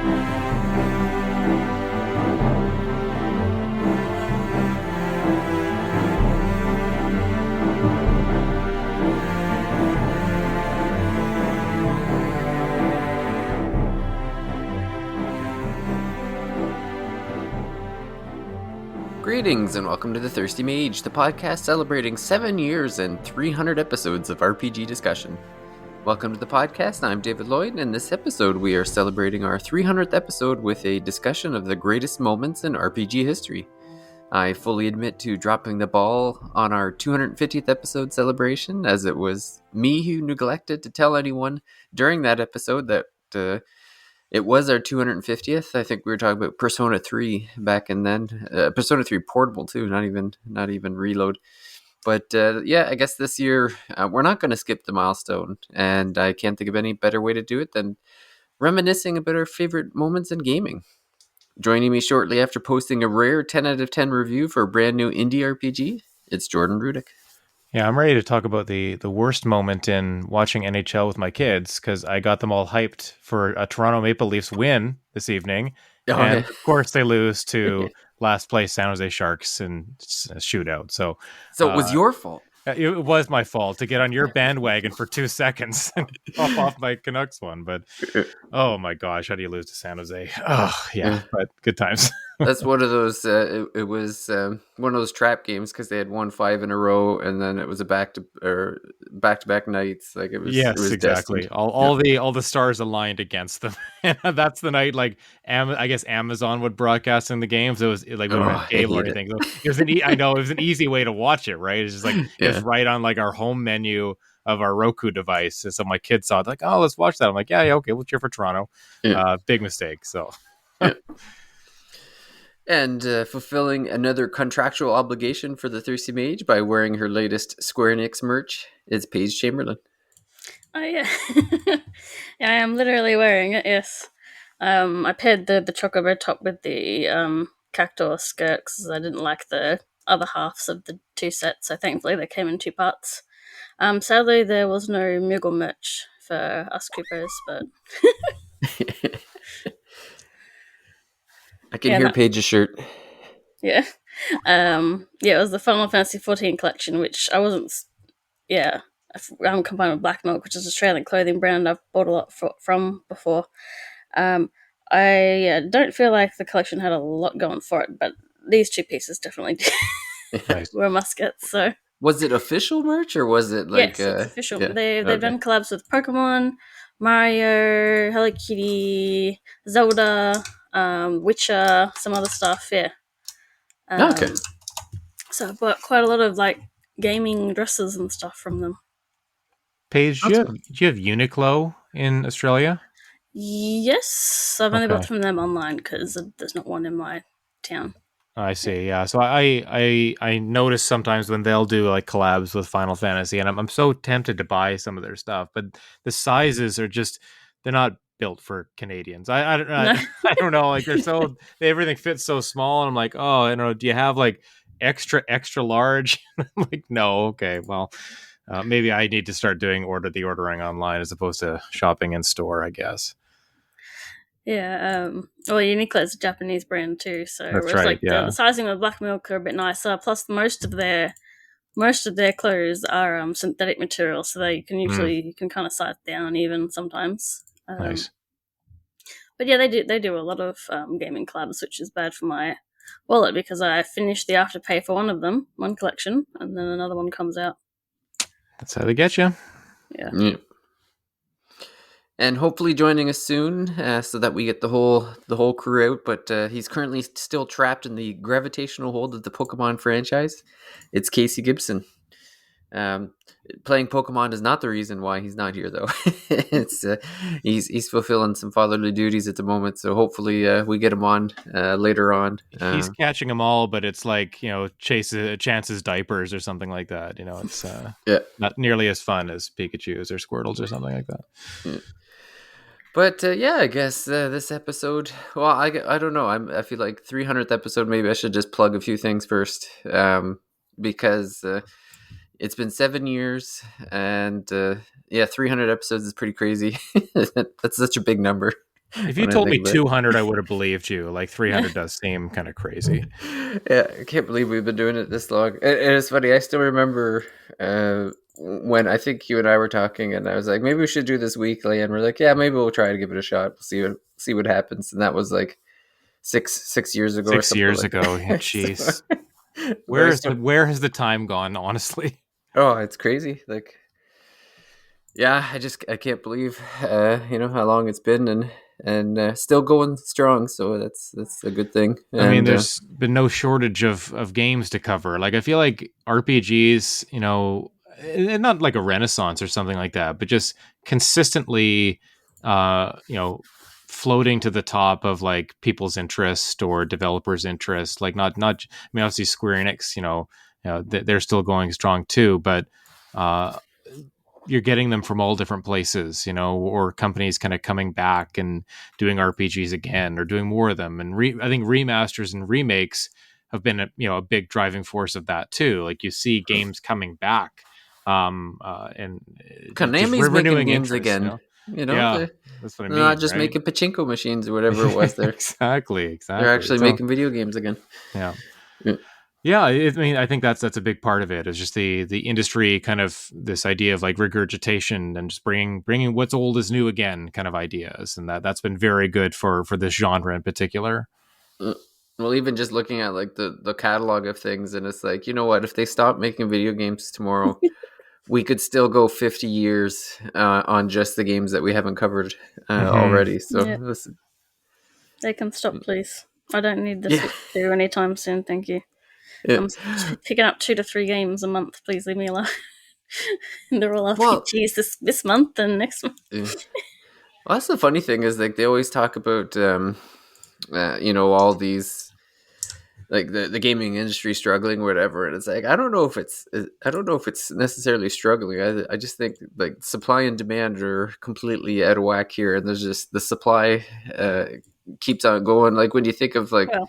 Greetings and welcome to the Thirsty Mage, the podcast celebrating 7 years and 300 episodes of RPG discussion. Welcome to the podcast, I'm David Lloyd, and in this episode we are celebrating our 300th episode with a discussion of the greatest moments in RPG history. I fully admit to dropping the ball on our 250th episode celebration, as it was me who neglected to tell anyone during that episode that it was our 250th. I think we were talking about Persona 3 back and then. Persona 3 Portable too, not even Reload. But I guess this year we're not going to skip the milestone, and I can't think of any better way to do it than reminiscing about our favorite moments in gaming. Joining me shortly after posting a rare 10 out of 10 review for a brand new indie RPG, it's Jordan Rudick. Yeah, I'm ready to talk about the worst moment in watching NHL with my kids, because I got them all hyped for a Toronto Maple Leafs win this evening. And of course they lose to last place San Jose Sharks in a shootout. So it was your fault. It was my fault to get on your bandwagon for 2 seconds and pop off my Canucks one. But oh my gosh, how do you lose to San Jose? Oh yeah, but good times. That's one of those. It was one of those trap games because they had won 5 in a row, and then it was a back to back nights. Like it was. Yes, it was exactly. Destined. All the stars aligned against them, and that's the night. Like I guess Amazon would broadcast in the games. It was like we don't have cable or anything. So it was I know it was an easy way to watch it. Right? It's just like it was right on like our home menu of our Roku device. And so my kids saw it, like, oh, let's watch that. I'm like, yeah, okay, we'll cheer for Toronto. Big mistake. So. And fulfilling another contractual obligation for the Thirsty Mage by wearing her latest Square Enix merch is Paige Chamberlain. Oh yeah, yeah, I am literally wearing it. Yes, I paired the chocobo top with the cactus skirt because I didn't like the other halves of the two sets. So thankfully they came in 2 parts. Sadly there was no Moogle merch for us Coopers, but. I can hear Paige's shirt. Yeah. It was the Final Fantasy 14 collection, which I wasn't. Yeah, I'm combined with Black Milk, which is an Australian clothing brand I've bought a lot from before. I don't feel like the collection had a lot going for it, but these 2 pieces definitely were muskets. So was it official merch or was it like? Yes, it's official. Yeah. They've done collabs with Pokemon, Mario, Hello Kitty, Zelda, Witcher, some other stuff. Yeah. Okay. So I bought quite a lot of like gaming dresses and stuff from them. Paige, do you have Uniqlo in Australia? Yes, I've only bought from them online because there's not one in my town. I see. Yeah, so I notice sometimes when they'll do like collabs with Final Fantasy, and I'm so tempted to buy some of their stuff, but the sizes are just they're not built for Canadians. I don't know. Like everything fits so small, and I'm like, oh, I don't know. Do you have like extra large? I'm like, no. Okay, well. Maybe I need to start doing ordering online as opposed to shopping in store, I guess. Yeah, well, Uniqlo is a Japanese brand too, so that's right. The sizing of Black Milk are a bit nicer. Plus, most of their clothes are synthetic material, so they can you can kind of size down even sometimes. Nice. But yeah, they do a lot of gaming collabs, which is bad for my wallet because I finished the afterpay for one collection, and then another one comes out. That's how they get you. Yeah. And hopefully joining us soon, so that we get the whole crew out. But he's currently still trapped in the gravitational hold of the Pokemon franchise. It's Casey Gibson. Playing Pokemon is not the reason why he's not here, though. It's he's fulfilling some fatherly duties at the moment, so hopefully we get him on later on. He's catching them all, but it's like Chance's diapers or something like that. It's not nearly as fun as Pikachu's or Squirtles or something like that. Yeah. But I guess this episode. Well, I don't know. I feel like 300th episode. Maybe I should just plug a few things first, because. It's been 7 years, and 300 episodes is pretty crazy. That's such a big number. If you when I told me think about it. 200, I would have believed you. Like 300 does seem kind of crazy. Yeah, I can't believe we've been doing it this long. And it's funny. I still remember when I think you and I were talking, and I was like, maybe we should do this weekly. And we're like, yeah, maybe we'll try to give it a shot. We'll see what happens. And that was like six years ago or 6 something years like ago. that. Jeez. But I still, Where has the time gone, honestly? oh, it's crazy. Like, yeah, I can't believe how long it's been, and still going strong. So that's a good thing. I mean, And there's been no shortage of games to cover. Like, I feel like RPGs, and not like a renaissance or something like that, but just consistently, uh, you know, floating to the top of like people's interest or developers' interest. Like, not. I mean, obviously Square Enix, they're still going strong too, but uh, you're getting them from all different places, or companies kind of coming back and doing RPGs again or doing more of them. And I think remasters and remakes have been a big driving force of that too. Like you see games coming back, and just Konami's making renewing games interest. again. Yeah, They're that's what I not mean, just right? making pachinko machines or whatever it was. They're Exactly. actually So making video games again. yeah. Yeah. Yeah, I mean, I think that's a big part of it. Is just the industry kind of this idea of like regurgitation and just bringing what's old is new again kind of ideas, and that's been very good for this genre in particular. Well, even just looking at like the catalog of things, and it's like, you know what? If they stop making video games tomorrow, we could still go 50 years on just the games that we haven't covered Hmm. already. So Yeah, they can stop, please. I don't need the yeah, Switch 2 anytime soon, thank you. yeah. I'm picking up 2 to 3 games a month. Please leave me alone. They're all Well, RPGs this month and next month. yeah. Well, that's the funny thing is like they always talk about all these like the gaming industry struggling or whatever, and it's like I don't know if it's necessarily struggling. I just think like supply and demand are completely out of whack here, and there's just the supply keeps on going. Like when you think of like Well,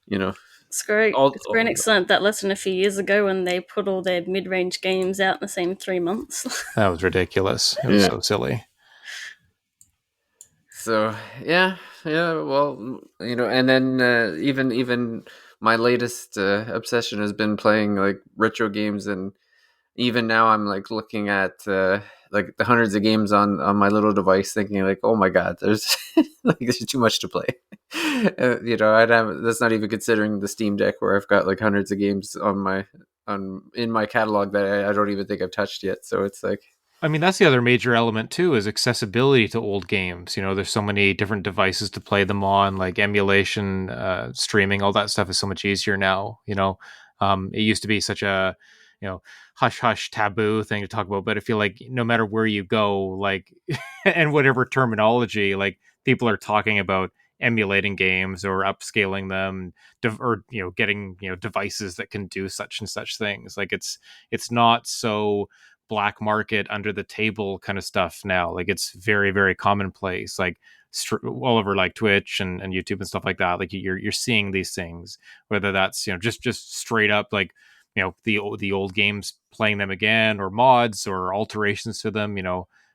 you know Square all Square Enix learned that lesson a few years ago when they put all their mid-range games out in the same 3 months. That was ridiculous. It was yeah. so silly. So yeah. Well, and then even my latest obsession has been playing like retro games, and even now I'm like looking at like the hundreds of games on my little device, thinking like, oh my god, there's like there's too much to play. I'd have that's not even considering the Steam Deck where I've got like hundreds of games in my catalog that I don't even think I've touched yet. So it's like, I mean, that's the other major element too, is accessibility to old games. There's so many different devices to play them on, like emulation, streaming, all that stuff is so much easier now. It used to be such a, hush hush taboo thing to talk about, but I feel like no matter where you go, like, and whatever terminology, like people are talking about emulating games or upscaling them, or getting devices that can do such and such things. Like it's not so black market under the table kind of stuff now. Like it's very, very commonplace, like all over like Twitch and YouTube and stuff like that. Like you're seeing these things, whether that's just straight up like the old games, playing them again, or mods or alterations to them.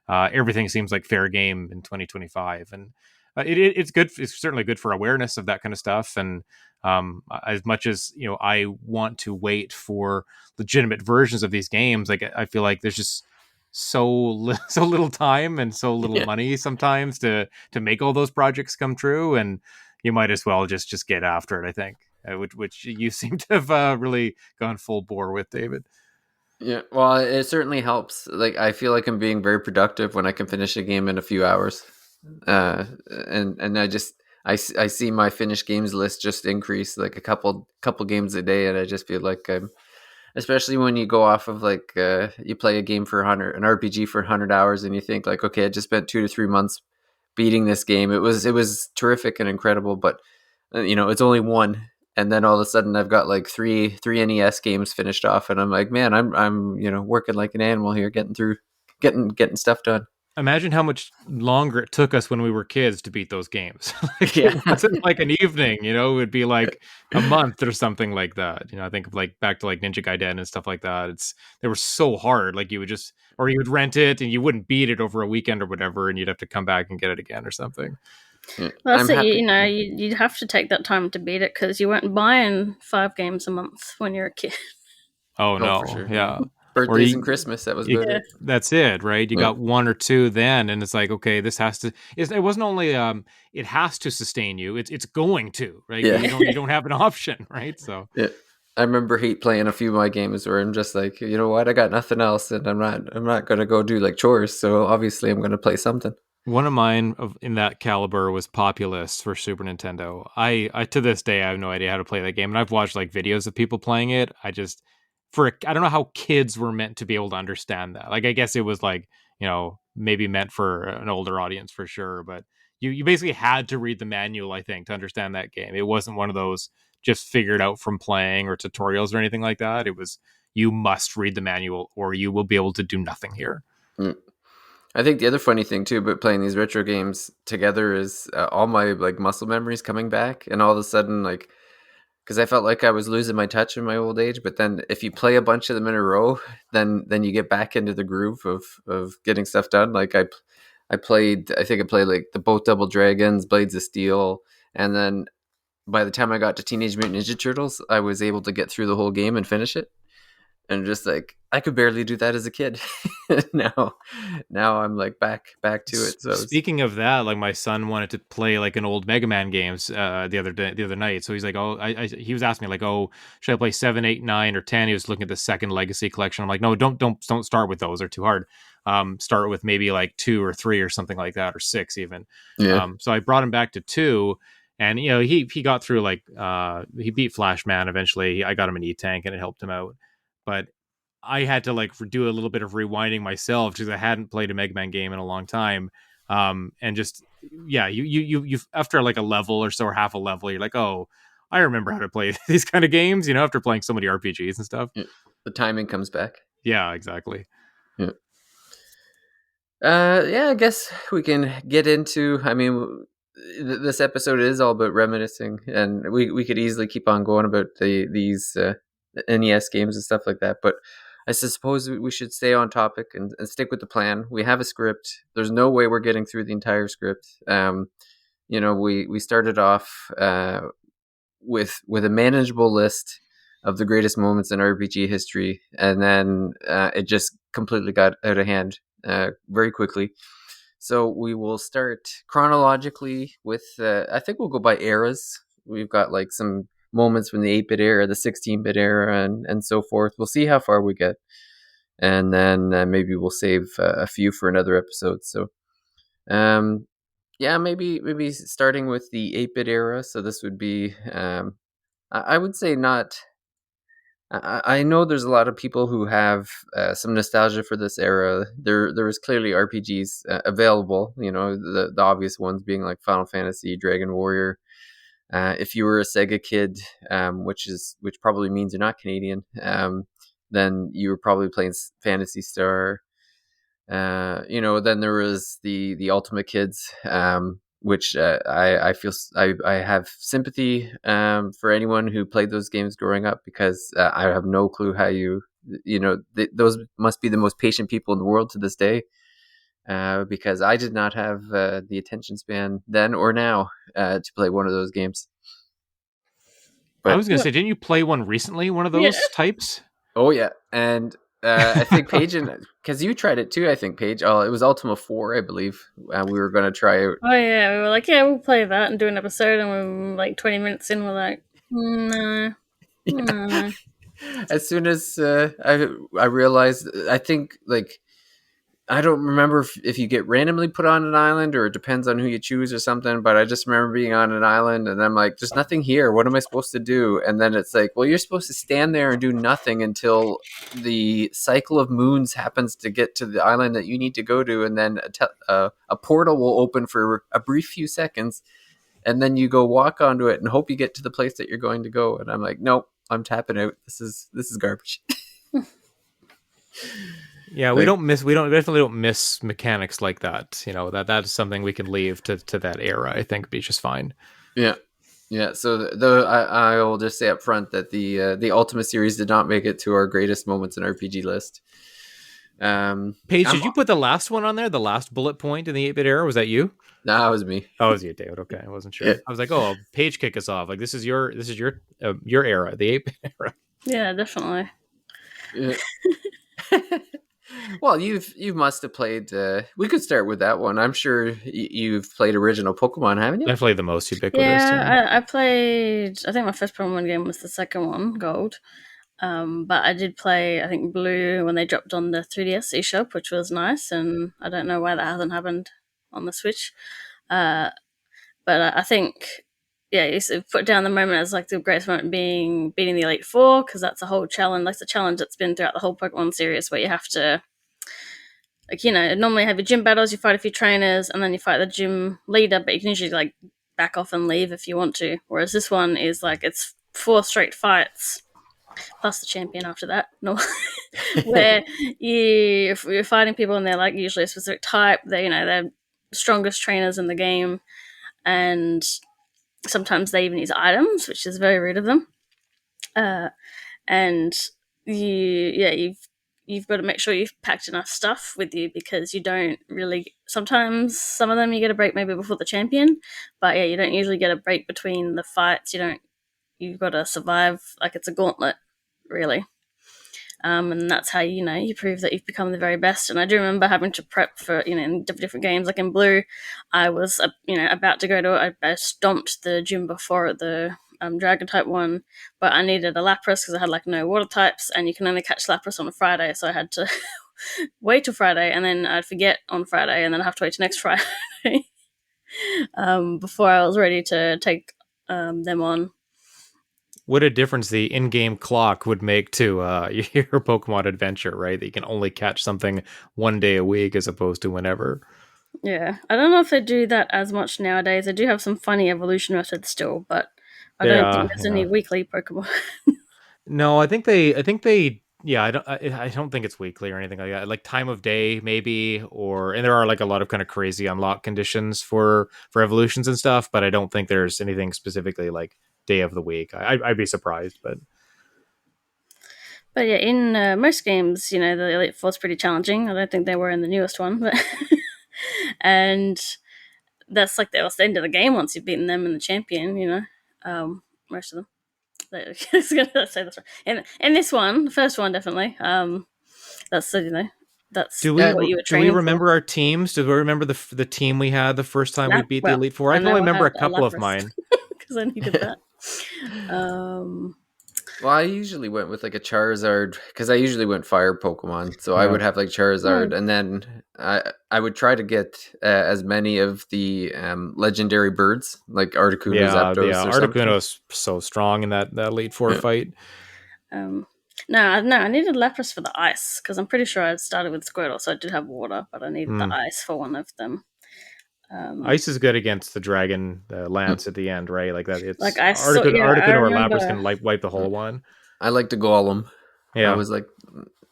Everything seems like fair game in 2025, and it's good. It's certainly good for awareness of that kind of stuff. And as much as I want to wait for legitimate versions of these games, like I feel like there's just so little time and so little yeah. money sometimes to make all those projects come true, and you might as well just get after it, I think, which you seem to have really gone full bore with, David. Yeah, well, it certainly helps. Like, I feel like I'm being very productive when I can finish a game in a few hours. And I see my finished games list just increase like a couple games a day, and I just feel like I'm, especially when you go off of like you play a game for 100, an RPG for 100 hours, and you think like, okay, I just spent 2 to 3 months beating this game. It was terrific and incredible, but it's only one, and then all of a sudden I've got like three NES games finished off, and I'm like, man, I'm working like an animal here, getting through, getting stuff done. Imagine how much longer it took us when we were kids to beat those games. Like Yeah, it wasn't like an evening, it would be like a month or something like that. I think of like back to like Ninja Gaiden and stuff like that. They were so hard. Like you would or you would rent it and you wouldn't beat it over a weekend or whatever, and you'd have to come back and get it again or something. Yeah. Well, I'm that's it. happy. You'd have to take that time to beat it because you weren't buying 5 games a month when you're a kid. Oh Oh, for no, sure. Yeah. yeah. Or Birthdays and Christmas. That was about it. that's it, right? You Yeah. got 1 or 2 then, and it's like, okay, this has to. It wasn't only it has to sustain you. It's going to, right? Yeah. You don't have an option, right? So Yeah. I remember hate playing a few of my games where I'm just like, you know what, I got nothing else, and I'm not gonna go do like chores. So obviously, I'm gonna play something. one of mine in that caliber was Populous for Super Nintendo. I to this day I have no idea how to play that game, and I've watched like videos of people playing it. I don't know how kids were meant to be able to understand that. Like I guess it was like, maybe meant for an older audience for sure, but you basically had to read the manual, I think, to understand that game. It wasn't one of those just figured out from playing or tutorials or anything like that. It was you must read the manual or you will be able to do nothing here. Mm. I think the other funny thing too about playing these retro games together is all my like muscle memories coming back, and all of a sudden, like, because I felt like I was losing my touch in my old age. But then if you play a bunch of them in a row, then you get back into the groove of getting stuff done. Like I think I played like the both Double Dragons, Blades of Steel, and then by the time I got to Teenage Mutant Ninja Turtles, I was able to get through the whole game and finish it. And just like I could barely do that as a kid. now now I'm like back to it. So Speaking of that, like my son wanted to play like an old Mega Man games the other night. So he's like, oh, he was asking me like, oh, should I play 7, 8, 9, or 10? He was looking at the second Legacy collection. I'm like, no, don't start with those. They're too hard. Start with maybe like 2 or 3 or something like that, or 6 even. yeah. So I brought him back to 2. And he got through like he beat Flash Man eventually. I got him an E-Tank and it helped him out. But I had to like do a little bit of rewinding myself because I hadn't played a Mega Man game in a long time. And just you after like a level or so or half a level, you're like, oh, I remember how to play these kind of games, after playing so many RPGs and stuff. Yeah. The timing comes back. Yeah, exactly. Yeah. Yeah, I guess we can get into. I mean, this episode is all about reminiscing, and we could easily keep on going about these NES games and stuff like that. But I suppose we should stay on topic and stick with the plan. We have a script. There's no way we're getting through the entire script. We started off with a manageable list of the greatest moments in RPG history, and then it just completely got out of hand very quickly. So we will start chronologically with, I think we'll go by eras. We've got like some moments from the 8-bit era, the 16-bit era, and so forth. We'll see how far we get. And then maybe we'll save a few for another episode. So, maybe starting with the 8-bit era. So this would be, I would say not. I know there's a lot of people who have some nostalgia for this era. There was clearly RPGs available. The obvious ones being like Final Fantasy, Dragon Warrior. If you were a Sega kid, which probably means you're not Canadian, then you were probably playing Phantasy Star. Then there was the Ultimate Kids, which I feel I have sympathy for anyone who played those games growing up, because I have no clue how those must be the most patient people in the world to this day, because I did not have the attention span then or now to play one of those games. I But was gonna say, didn't you play one recently? One of those types? oh yeah, and I think Paige, because you tried it too. I think Paige. Oh, it was Ultima 4, I believe. We were going to try out. Oh yeah, we were like, yeah, we'll play that and do an episode, and we were like 20 minutes in, we're like, no. Yeah. As soon as I realized, I think like I don't remember if you get randomly put on an island or it depends on who you choose or something, but I just remember being on an island and I'm like, there's nothing here. What am I supposed to do? And then it's like, well, you're supposed to stand there and do nothing until the cycle of moons happens to get to the island that you need to go to. And then a portal will open for a brief few seconds. And then you go walk onto it and hope you get to the place that you're going to go. And I'm like, nope, I'm tapping out. This is garbage. Yeah, we definitely don't miss mechanics like that. That is something we can leave to that era. I think be just fine. Yeah. So I will just say up front that the Ultima series did not make it to our greatest moments in RPG list. Paige, did you put the last one on there? The last bullet point in the 8-bit era? Was that you? No, that was me. Oh, it was you, David. Okay, I wasn't sure. Yeah. I was like, oh, Paige, kick us off. Like this is your era, the 8-bit era. Yeah, definitely. Yeah. Well, you must have played. We could start with that one. I'm sure you've played original Pokemon, haven't you? Definitely the most ubiquitous. Yeah, I played. I think my first Pokemon game was the second one, Gold. But I did play, I think, Blue when they dropped on the 3DS eShop, which was nice, and I don't know why that hasn't happened on the Switch. But I think, yeah, you sort of put down the moment as like the greatest moment being beating the Elite Four, because that's a whole challenge. That's a challenge that's been throughout the whole Pokemon series, where you have to, like, normally have your gym battles, you fight a few trainers, and then you fight the gym leader, but you can usually like back off and leave if you want to. Whereas this one is like it's 4 straight fights plus the champion after that. No, where you're fighting people and they're like usually a specific type. They're the strongest trainers in the game, and sometimes they even use items, which is very rude of them. And you've got to make sure you've packed enough stuff with you, because you don't really. Sometimes some of them you get a break maybe before the champion, but yeah, you don't usually get a break between the fights. You've got to survive like it's a gauntlet, really. And that's how you prove that you've become the very best. And I do remember having to prep for in different games. Like in Blue, I was about to go to. I stomped the gym before at the Dragon type one, but I needed a Lapras because I had like no water types, and you can only catch Lapras on a Friday, so I had to wait till Friday, and then I'd forget on Friday, and then I have to wait till next Friday before I was ready to take them on. What a difference the in-game clock would make to your Pokemon adventure, right? That you can only catch something one day a week as opposed to whenever. Yeah, I don't know if they do that as much nowadays. They do have some funny evolution methods still, but I don't think there's any weekly Pokemon. No, I think they. Yeah, I don't think it's weekly or anything like that. Like time of day, maybe, and there are like a lot of kind of crazy unlock conditions for evolutions and stuff. But I don't think there's anything specifically like day of the week. I'd be surprised, but yeah, in most games, the Elite Four is pretty challenging. I don't think they were in the newest one, but and that's like the end of the game once you've beaten them and the champion. Most of them. I was gonna say this one. In this one, the first one definitely. That's that's what you were training do we remember our teams? Do we remember the team we had the first time we beat the Elite Four? I can only remember a couple of mine because I needed that. Well, I usually went with like a Charizard because I usually went fire Pokemon, so I would have like Charizard, and then I would try to get as many of the legendary birds like Articuno, Zapdos. Yeah, Articuno is so strong in that Elite Four fight. No, I needed Lapras for the ice, because I'm pretty sure I started with Squirtle, so I did have water, but I needed the ice for one of them. Ice is good against the dragon lance at the end, right? Like that. It's like Articuno or Lapras can wipe the whole one. I like the Golem. Yeah, I was like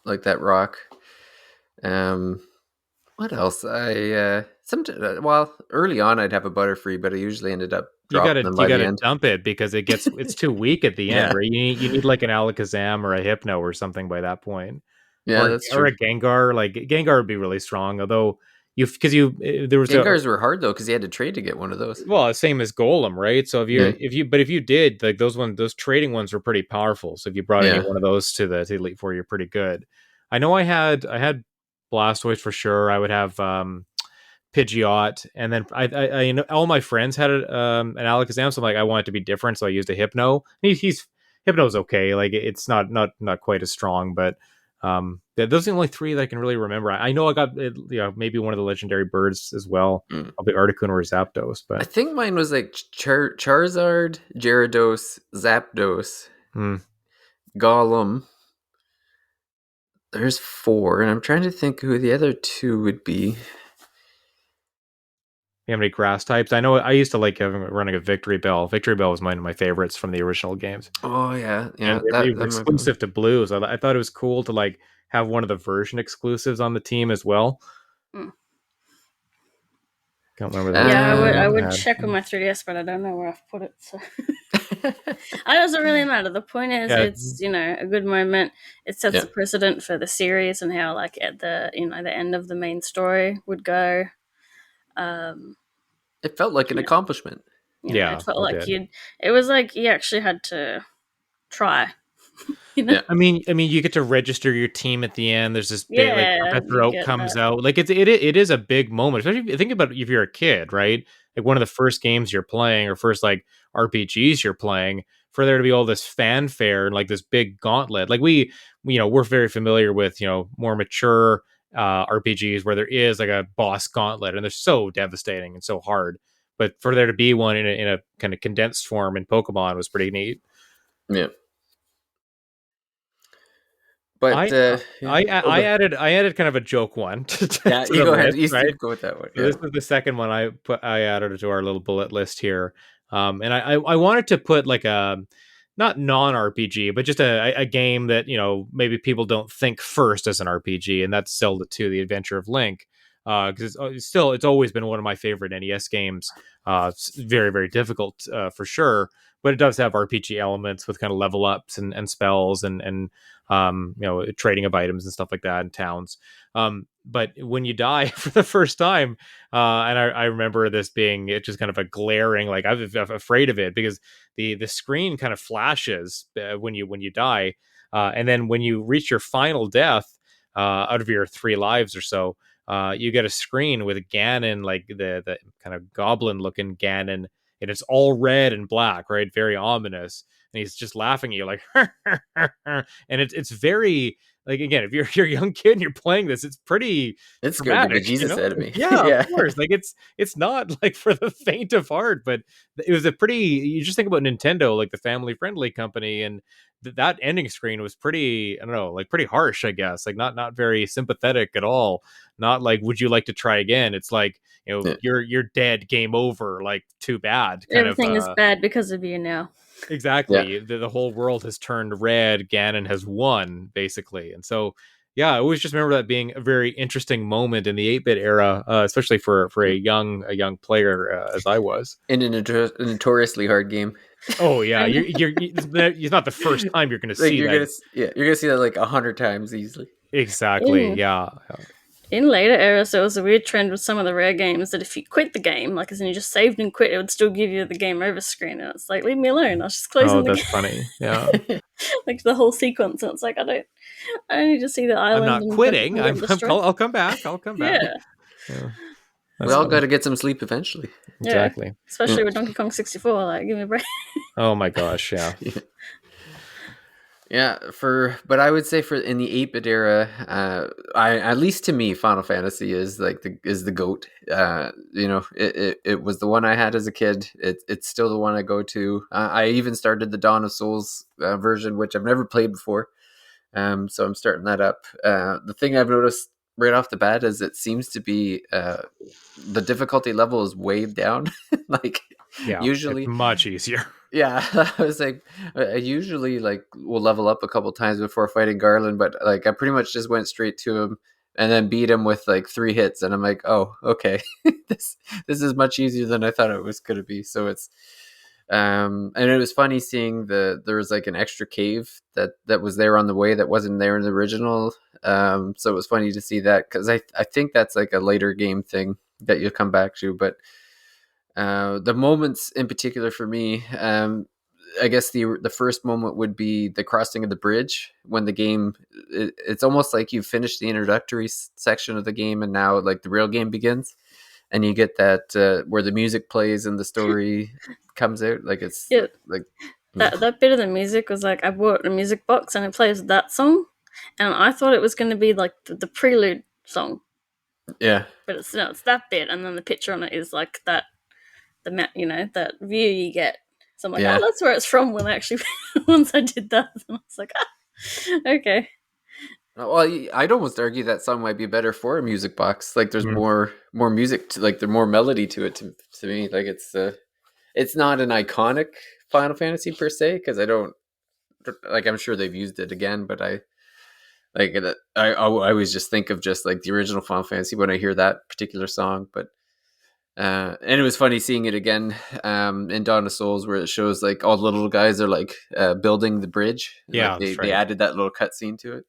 that rock. What else? Early on I'd have a Butterfree, but I usually ended up dropping them by the end. Dump it because it's too weak at the end, right? You need like an Alakazam or a Hypno or something by that point. Yeah, that's true. Or a Gengar. Like Gengar would be really strong, although Gengars were hard though because you had to trade to get one of those. Well, same as Golem, right? So if you did, like those trading ones were pretty powerful. So if you brought any one of those to the Elite Four, you're pretty good. I know I had Blastoise for sure. I would have Pidgeot, and then I know all my friends had an Alakazam, so I want it to be different, so I used a Hypno. Hypno's okay, like it's not quite as strong, but those are the only three that I can really remember. I know I got maybe one of the legendary birds as well, probably Articuno or Zapdos, but I think mine was like Charizard, Gyarados, Zapdos, Golem. There's 4, and I'm trying to think who the other 2 would be. You have any grass types? I know I used to like running a Victory Bell. Victory Bell was one of my favorites from the original games. Oh yeah. It was exclusive to Blue, so I thought it was cool to like have one of the version exclusives on the team as well. Can't remember that. Yeah, I would check on my 3DS, but I don't know where I've put it. So. doesn't really matter. The point is, Yeah, it's a good moment. It sets Yeah. a precedent for the series and how like at the the end of the main story would go. Um, It felt like an accomplishment. it yeah, felt it like did. It was like you actually had to try. Yeah. I mean, you get to register your team at the end. There's this big, like, Yeah, Professor you Oak get comes that. out. Like, it is a big moment, especially if you think about if you're a kid, right? Like one of the first games you're playing or first like RPGs you're playing, for there to be all this fanfare and like this big gauntlet. Like we're very familiar with more mature RPGs where there is like a boss gauntlet and they're so devastating and so hard. But for there to be one in a kind of condensed form in Pokemon was pretty neat. Yeah. But I yeah. Oh, I added kind of a joke one yeah, to you the go ahead. list, You right? go with that one. So Yeah. this is the second one I added to our little bullet list here. And I wanted to put like a not non RPG, but just a game that maybe people don't think first as an RPG, and that's Zelda 2: The Adventure of Link. Because it's always been one of my favorite NES games. It's very very difficult for sure, but it does have RPG elements with kind of level ups and spells and trading of items and stuff like that in towns. But when you die for the first time, and I remember this being it just kind of a glaring, like I'm afraid of it because the screen kind of flashes when you die, and then when you reach your final death, out of your 3 lives or so, you get a screen with Ganon, like the kind of goblin looking Ganon, and it's all red and black, right? Very ominous. And he's just laughing at you like, and it's very like again, if you're a young kid and you're playing this, it's pretty It scared the traumatic, bejesus out of me. Yeah, of Yeah. course. Like it's not like for the faint of heart, but it was a pretty. You just think about Nintendo, like the family friendly company, and that ending screen was pretty. I don't know, like pretty harsh, I guess. Like not very sympathetic at all. Not like would you like to try again? It's like Yeah. you're dead, game over. Like too bad, kind of. Everything is bad because of you now. Yeah. Exactly. The whole world has turned red. Ganon has won, basically. And so, yeah, I always just remember that being a very interesting moment in the 8-bit era, especially for a young player as I was. In a notoriously hard game. Oh yeah, And it's not the first time you're going to Like see you're that. gonna, yeah, you're gonna see that like 100 times easily. Exactly. in Yeah. in later eras, there was a weird trend with some of the rare games that if you quit the game, like as in you just saved and quit, it would still give you the game over screen, and it's like leave me alone. I was just Oh, closing the that's game, funny. Yeah. like the whole sequence, and it's like I need to see the I'm island not and quitting. get destroyed. I'll come back. I'll come back. Yeah, Yeah. We That's all got funny. to get some sleep eventually. yeah. Exactly. Yeah. Especially with Donkey Kong 64, like give me a break. Oh my gosh. Yeah. Yeah, but I would say for in the 8-bit era, I at least to me, Final Fantasy is like the goat. It was the one I had as a kid. It's still the one I go to. I even started the Dawn of Souls version, which I've never played before. So I'm starting that up. The thing I've noticed right off the bat is it seems to be the difficulty level is way down. Like Yeah. It's usually, much easier. yeah, I was like, I usually like will level up a couple times before fighting Garland, but like I pretty much just went straight to him and then beat him with like 3 hits, and I'm like, oh, okay, this is much easier than I thought it was going to be. So it's and it was funny seeing there was like an extra cave that was there on the way that wasn't there in the original. So it was funny to see that because I think that's like a later game thing that you'll come back to, but. The moments in particular for me, I guess the first moment would be the crossing of the bridge when the game. It's almost like you finished the introductory section of the game, and now like the real game begins, and you get that where the music plays and the story comes out. Like it's Yeah, like that bit of the music was like I bought a music box and it plays that song, and I thought it was going to be like the prelude song, yeah, but it's no, it's that bit, and then the picture on it is like that that view you get. So I'm like, oh, yeah. that's where it's from. When I actually once I did that, and I was like, okay, Well, I'd almost argue that song might be better for a music box. Like there's Mhm. more music to like there's more melody to it to me. Like it's not an iconic Final Fantasy per se because I don't like I'm sure they've used it again, but I like it. I always just think of just like the original Final Fantasy when I hear that particular song. But And it was funny seeing it again in Dawn of Souls, where it shows like all the little guys are like building the bridge. Yeah, Like that's they right. added that little cutscene to it.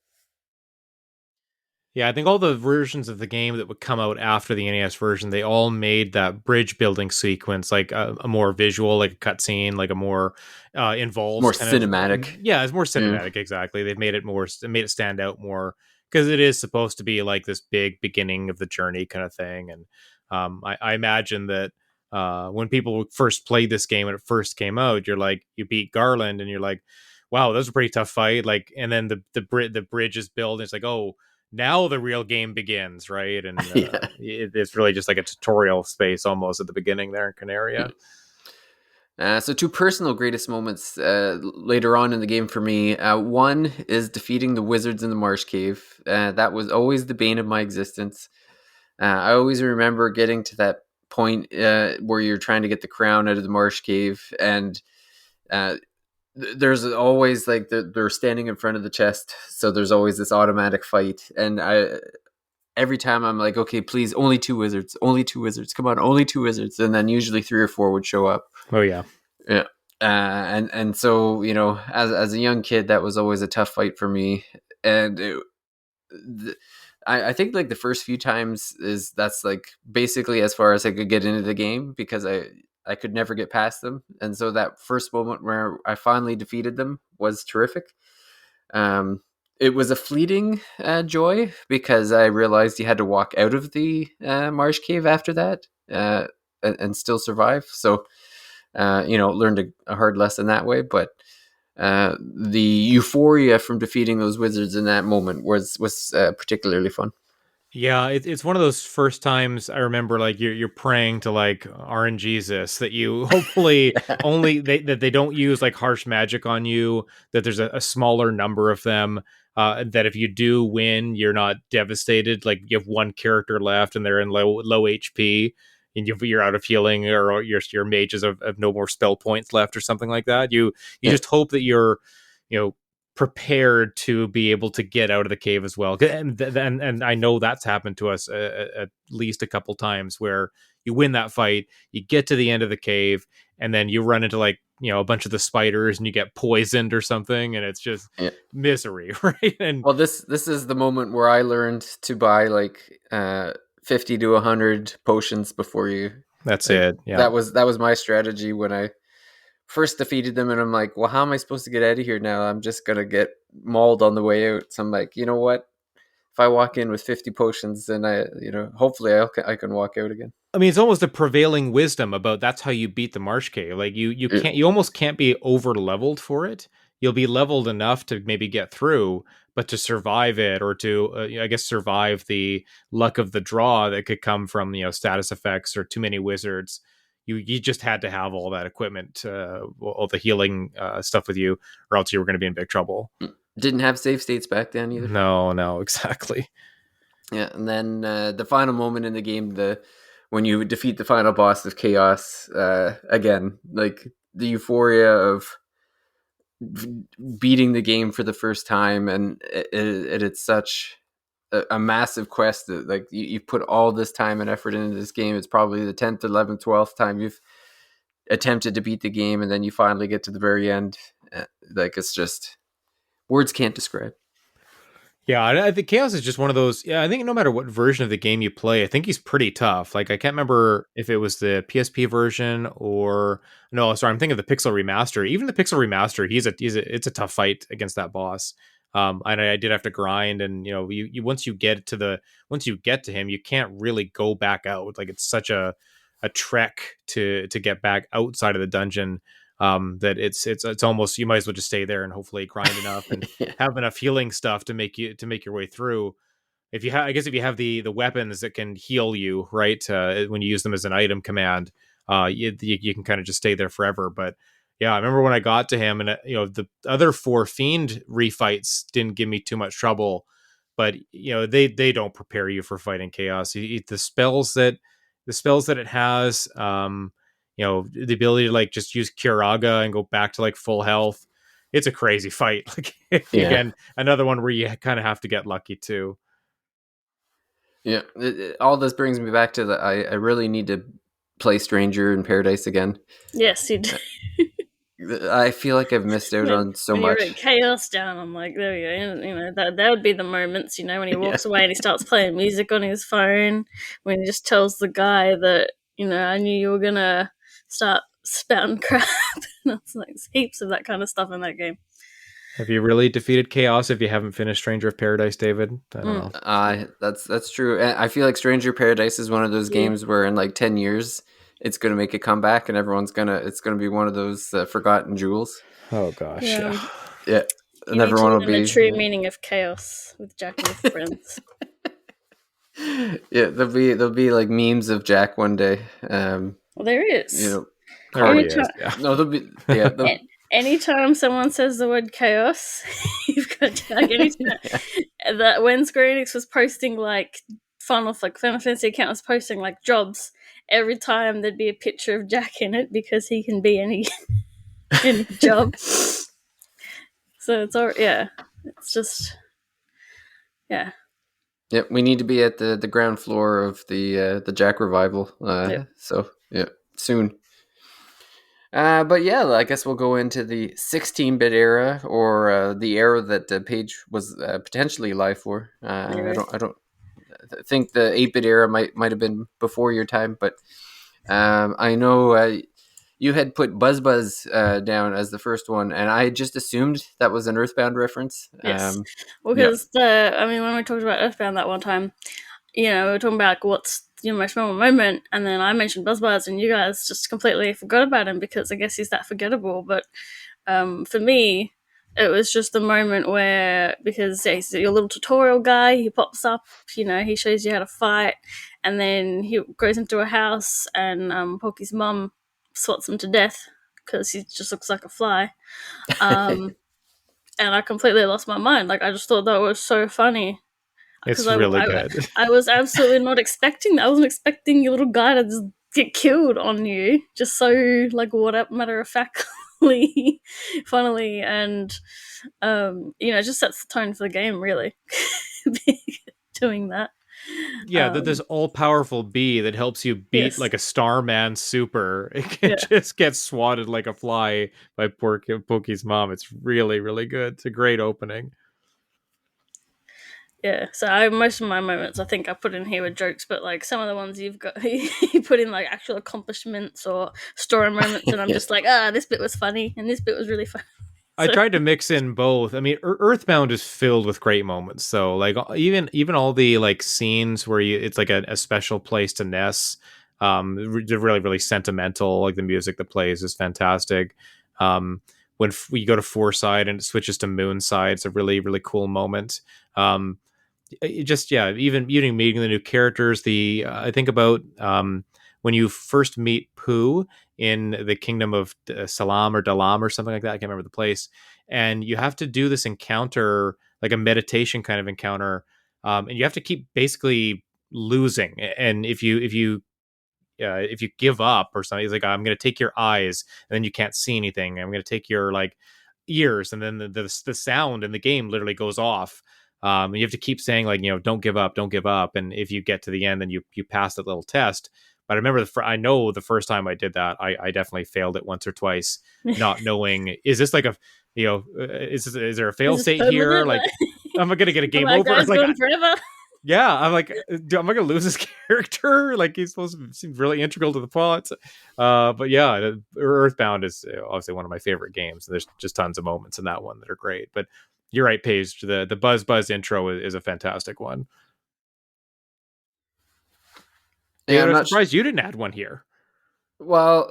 Yeah, I think all the versions of the game that would come out after the NES version, they all made that bridge building sequence like a more visual, like a cutscene, like a more More involved kind of. cinematic. Yeah, it's more Yeah. cinematic. Exactly, they've made it more, made it stand out more because it is supposed to be like this big beginning of the journey kind of thing. And I imagine that when people first played this game when it first came out, you're like, you beat Garland, and you're like, wow, that was a pretty tough fight. Like, and then the bridge is built, and it's like, oh, now the real game begins, right? And Yeah. it's really just like a tutorial space almost at the beginning there in Canaria. So two personal greatest moments later on in the game for me. One is defeating the wizards in the Marsh Cave. That was always the bane of my existence. I always remember getting to that point where you're trying to get the crown out of the Marsh Cave, and uh, there's always like they're standing in front of the chest, so there's always this automatic fight. And every time I'm like, okay, please, only two wizards, come on, only two wizards, and then usually three or four would show up. Oh yeah. Yeah. And so, you know, as a young kid, that was always a tough fight for me. And I think like the first few times that's like basically as far as I could get into the game, because I could never get past them. And so that first moment where I finally defeated them was terrific. Um, it was a fleeting joy, because I realized you had to walk out of the marsh cave after that and still survive. So, you know, learned a hard lesson that way. But the euphoria from defeating those wizards in that moment was particularly fun. Yeah, it's one of those first times I remember like you're praying to like RNGesus that you hopefully only that they don't use like harsh magic on you, that there's a smaller number of them, that if you do win, you're not devastated. Like you have one character left and they're in low HP, and you're out of healing, or your mages have no more spell points left or something like that. You Yeah, just hope that you're, you know, prepared to be able to get out of the cave as well. And I know that's happened to us at least a couple times where you win that fight, you get to the end of the cave, and then you run into like, you know, a bunch of the spiders and you get poisoned or something, and it's just yeah. misery, right? And Well, this is the moment where I learned to buy like 50 to 100 potions before you. that's Like it. Yeah. that was my strategy when I first defeated them, and I'm like, well, how am I supposed to get out of here now? I'm just gonna get mauled on the way out. So I'm like, you know what? If I walk in with 50 potions, then you know, hopefully I can walk out again. I mean, it's almost the prevailing wisdom about that's how you beat the marsh cave. Like Yeah, you almost can't be over leveled for it. You'll be leveled enough to maybe get through, but to survive it, or to I guess survive the luck of the draw that could come from, you know, status effects or too many wizards. You just had to have all that equipment, all the healing stuff with you, or else you were going to be in big trouble. didn't have save states back then either. No, exactly. Yeah, and then the final moment in the game, the when you defeat the final boss of Chaos, again, like the euphoria of beating the game for the first time, and it's such a massive quest that like you put all this time and effort into this game. It's probably the 10th, 11th, 12th time you've attempted to beat the game, and then you finally get to the very end. Like it's just words can't describe. Yeah, I think Chaos is just one of those. Yeah, I think no matter what version of the game you play, I think he's pretty tough. Like I can't remember if it was the PSP version or no. Sorry, I'm thinking of the Pixel remaster. Even the Pixel remaster, it's a tough fight against that boss. And I did have to grind, and you know, you once you get to him, you can't really go back out. Like it's such a trek to get back outside of the dungeon, that it's almost, you might as well just stay there and hopefully grind enough and Yeah, have enough healing stuff to make your way through. If you have, I guess if you have the weapons that can heal you, right, when you use them as an item command, you can kind of just stay there forever. But yeah, I remember when I got to him, and you know, the other four fiend refights didn't give me too much trouble, but you know, they don't prepare you for fighting chaos. The spells that it has, you know, the ability to like just use Curaga and go back to like full health. It's a crazy fight. Like yeah, again, another one where you kind of have to get lucky too. yeah. All this brings me back to I really need to play Stranger in Paradise again. Yes, you do. I feel like I've missed out on so when you much. wrote chaos down, I'm like, there we go. And, that would be the moments, when he walks away and he starts playing music on his phone, when he just tells the guy that, I knew you were gonna start spouting crap. And it's like heaps of that kind of stuff in that game. Have you really defeated chaos if you haven't finished Stranger of Paradise, David? I don't know. That's true. And I feel like Stranger Paradise is one of those games where in like 10 years it's going to make a comeback and it's going to be one of those forgotten jewels. Oh gosh. Yeah. And everyone will be the true meaning of chaos with Jack and his friends. Yeah, there'll be like memes of Jack one day. Well, there is. There already is. Yeah. No, there'll be anytime someone says the word chaos, you've got Jack. That when Square Enix was posting like Final Fantasy account was posting like jobs, every time there'd be a picture of Jack in it because he can be any job. So it's all it's just Yep, we need to be at the ground floor of the Jack revival. So soon. But yeah, I guess we'll go into the 16-bit era, or the era that Paige was potentially alive for. I don't think the 8-bit era might have been before your time, but I know you had put Buzz Buzz down as the first one, and I just assumed that was an Earthbound reference. Yes, because when we talked about Earthbound that one time, we were talking about what's your most memorable moment, and then I mentioned Buzz Buzz, and you guys just completely forgot about him because I guess he's that forgettable. But for me, it was just the moment where, because he's your little tutorial guy, he pops up, he shows you how to fight, and then he goes into a house, and Poki's mum swats him to death because he just looks like a fly. And I completely lost my mind. Like, I just thought that was so funny. It's really good. I was absolutely not expecting that. I wasn't expecting your little guy to just get killed on you, just so, like, what matter of factly, funnily, and, it just sets the tone for the game, really, doing that. Yeah, there's all-powerful bee that helps you beat like a Starman super. It can just get swatted like a fly by Poki's mom. It's really, really good. It's a great opening. Yeah, so most of my moments I think I put in here with jokes, but like some of the ones you've got, you put in like actual accomplishments or story moments, and I'm just like, this bit was funny, and this bit was really funny. I tried to mix in both. I mean, Earthbound is filled with great moments. So, like, even all the like scenes where it's like a special place to Ness. They're really, really sentimental. Like the music that plays is fantastic. When we go to Foreside and it switches to Moonside, it's a really, really cool moment. Even meeting the new characters. I think about when you first meet Pooh in the kingdom of Salam or Dalam or something like that. I can't remember the place. And you have to do this encounter, like a meditation kind of encounter. And you have to keep basically losing. And if you give up or something, it's like, I'm going to take your eyes, and then you can't see anything. I'm going to take your like ears, and then the sound in the game literally goes off. And you have to keep saying like, don't give up, don't give up. And if you get to the end, then you pass that little test. But I remember I know the first time I did that, I definitely failed it once or twice, not knowing, is this like is there a fail state here? Like, am I going to get a game over? Like, forever. Yeah, I'm like, am I going to lose this character? Like, he's supposed to seem really integral to the plot. But yeah, Earthbound is obviously one of my favorite games. There's just tons of moments in that one that are great. But you're right, Paige. The Buzz Buzz intro is a fantastic one. Yeah, I'm surprised you didn't add one here. Well,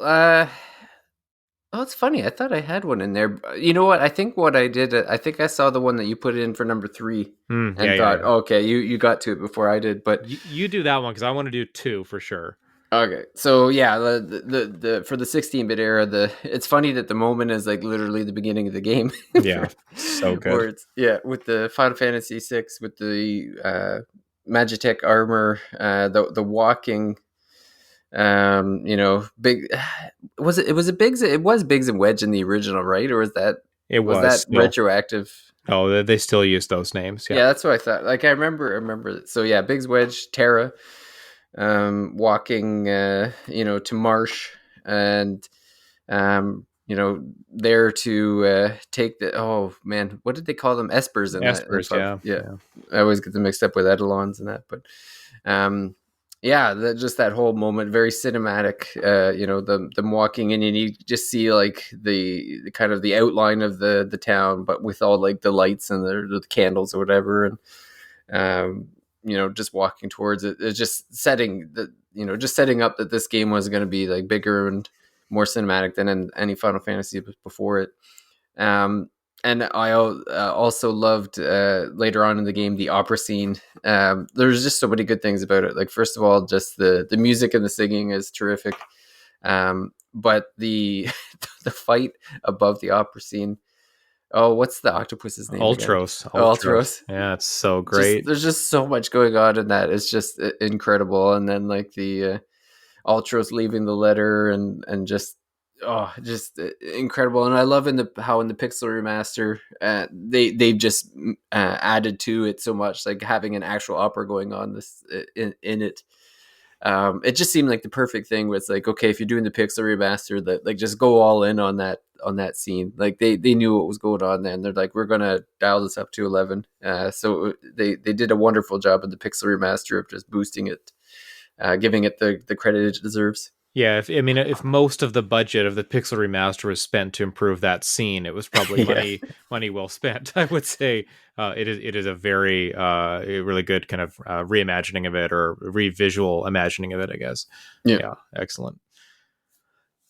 it's funny. I thought I had one in there. You know what? I think what I did, I think I saw the one that you put in for number 3 and thought, okay, you got to it before I did. But you do that one because I want to do 2 for sure. Okay, so yeah, the for the 16-bit era, it's funny that the moment is like literally the beginning of the game. Yeah, so good. With the Final Fantasy VI, with the Magitech armor, the walking, big. It was Biggs and Wedge in the original, right? Or was that retroactive? Oh, they still use those names. Yeah, that's what I thought. Like I remember. So yeah, Biggs, Wedge, Terra. walking, to Marsh, and there to take the, oh man, what did they call them? Espers in that. Espers, yeah, Yeah, yeah. I always get them mixed up with Edelons and that, but yeah, just that whole moment, very cinematic. Them walking in, and you just see like the kind of the outline of the town, but with all like the lights and the candles or whatever, and just walking towards it. It's just setting up that this game was going to be like bigger and more cinematic than in any Final Fantasy before it. Um, and I also loved later on in the game the opera scene. There's just so many good things about it. Like, first of all, just the music and the singing is terrific. But the the fight above the opera scene. Oh, what's the octopus's name again? Ultros. Yeah, it's so great. There's just so much going on in that. It's just incredible. And then like the Ultros leaving the letter, and just incredible. And I love how in the Pixel remaster they've just added to it so much, like having an actual opera going on this in it. It just seemed like the perfect thing was like, okay, if you're doing the Pixel remaster, that like just go all in on that scene. Like they knew what was going on there, and they're like, we're gonna dial this up to 11. So they did a wonderful job in the Pixel remaster of just boosting it, giving it the credit it deserves. Yeah, if most of the budget of the Pixel remaster was spent to improve that scene, it was probably money well spent. I would say it is a very really good kind of reimagining of it, or revisual imagining of it, I guess. Yeah, excellent.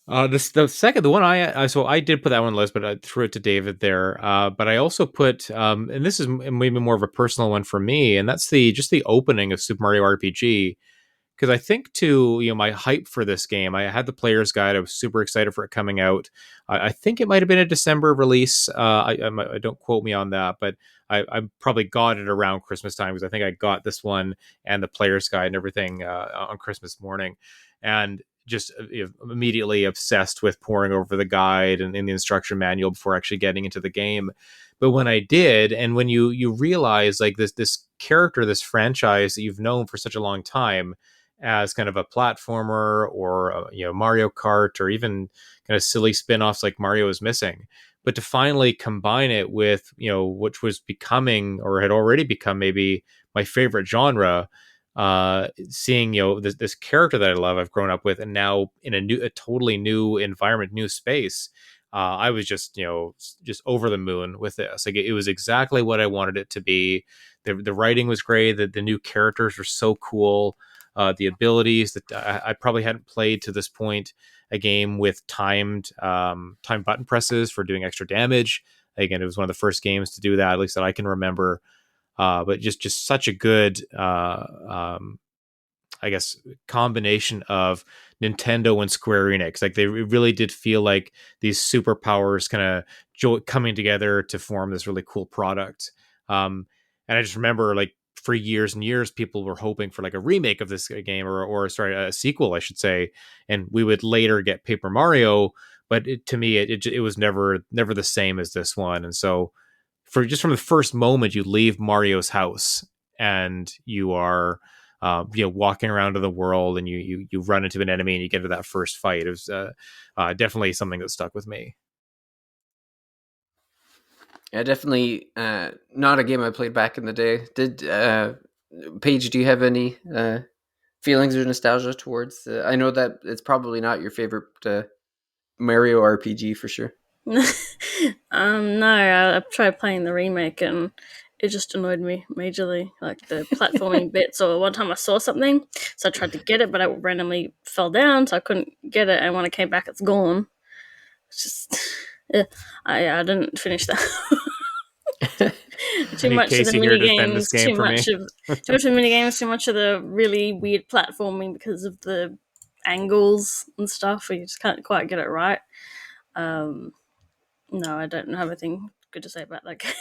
The one I did put that one on the list, but I threw it to David there. But I also put and this is maybe more of a personal one for me, and that's the opening of Super Mario RPG. Because I think my hype for this game, I had the player's guide. I was super excited for it coming out. I think it might have been a December release. I don't quote me on that, but I probably got it around Christmas time, because I think I got this one and the player's guide and everything on Christmas morning, and just immediately obsessed with poring over the guide and the instruction manual before actually getting into the game. But when I did, and when you realize like this character, this franchise that you've known for such a long time, as kind of a platformer, or Mario Kart, or even kind of silly spin-offs like Mario is Missing, but to finally combine it with which was becoming, or had already become, maybe my favorite genre, seeing this character that I love, I've grown up with, and now in a totally new environment, new space, I was just over the moon with this. Like, it was exactly what I wanted it to be. The writing was great. The new characters were so cool. The abilities that I probably hadn't played to this point a game with timed button presses for doing extra damage. Again, it was one of the first games to do that, at least that I can remember. But just such a good, I guess, combination of Nintendo and Square Enix. Like, they really did feel like these superpowers kind of coming together to form this really cool product. And I just remember, like, for years and years, people were hoping for like a remake of this game, or sorry, a sequel, I should say. And we would later get Paper Mario, but to me, it was never the same as this one. And so, from the first moment you leave Mario's house and you are walking around in the world, and you run into an enemy and you get into that first fight, it was definitely something that stuck with me. Yeah, definitely not a game I played back in the day. Did Paige, do you have any feelings or nostalgia towards I know that it's probably not your favorite Mario RPG for sure. No, I tried playing the remake and it just annoyed me majorly, like the platforming bits. Or one time I saw something, so I tried to get it, but I randomly fell down, so I couldn't get it. And when I came back, it's gone. It's just, yeah, I didn't finish that. Too much of the mini games, too much of the mini games, too much of the really weird platforming because of the angles and stuff. Where you just can't quite get it right. No, I don't have anything good to say about that game.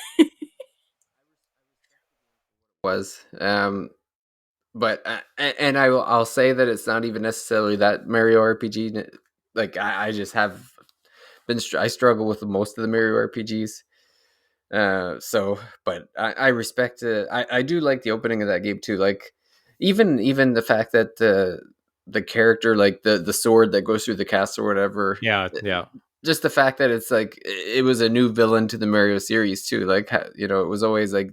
Was but and I'll say that it's not even necessarily that Mario RPG. Like, I just have been I struggle with most of the Mario RPGs. So, but I respect it. I do like the opening of that game too. Like, even the fact that the character, like the sword that goes through the castle or whatever, Yeah. just the fact that it's like it was a new villain to the Mario series too. Like, it was always like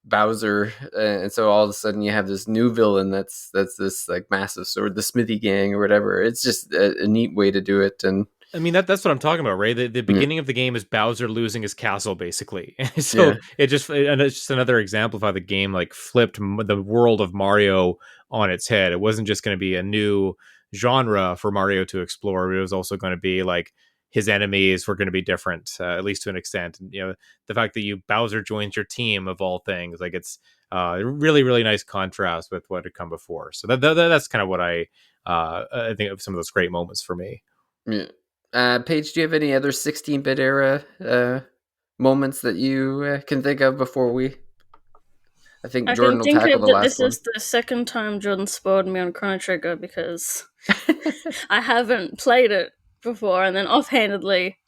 Bowser, and so all of a sudden you have this new villain that's this like massive sword, the Smithy Gang or whatever. It's just a neat way to do it. And I mean, that's what I'm talking about, right? The yeah, beginning of the game is Bowser losing his castle, basically. So yeah, and it's just another example of how the game like flipped the world of Mario on its head. It wasn't just going to be a new genre for Mario to explore. It was also going to be like his enemies were going to be different, at least to an extent. And, the fact that Bowser joins your team of all things, like it's really, really nice contrast with what had come before. So that's kind of what I think of some of those great moments for me. yeah. Paige, do you have any other 16-bit era moments that you can think of before we? I think I can Jordan will think tackle of the that last this one. is the second time Jordan spoiled me on Chrono Trigger because I haven't played it before, and then offhandedly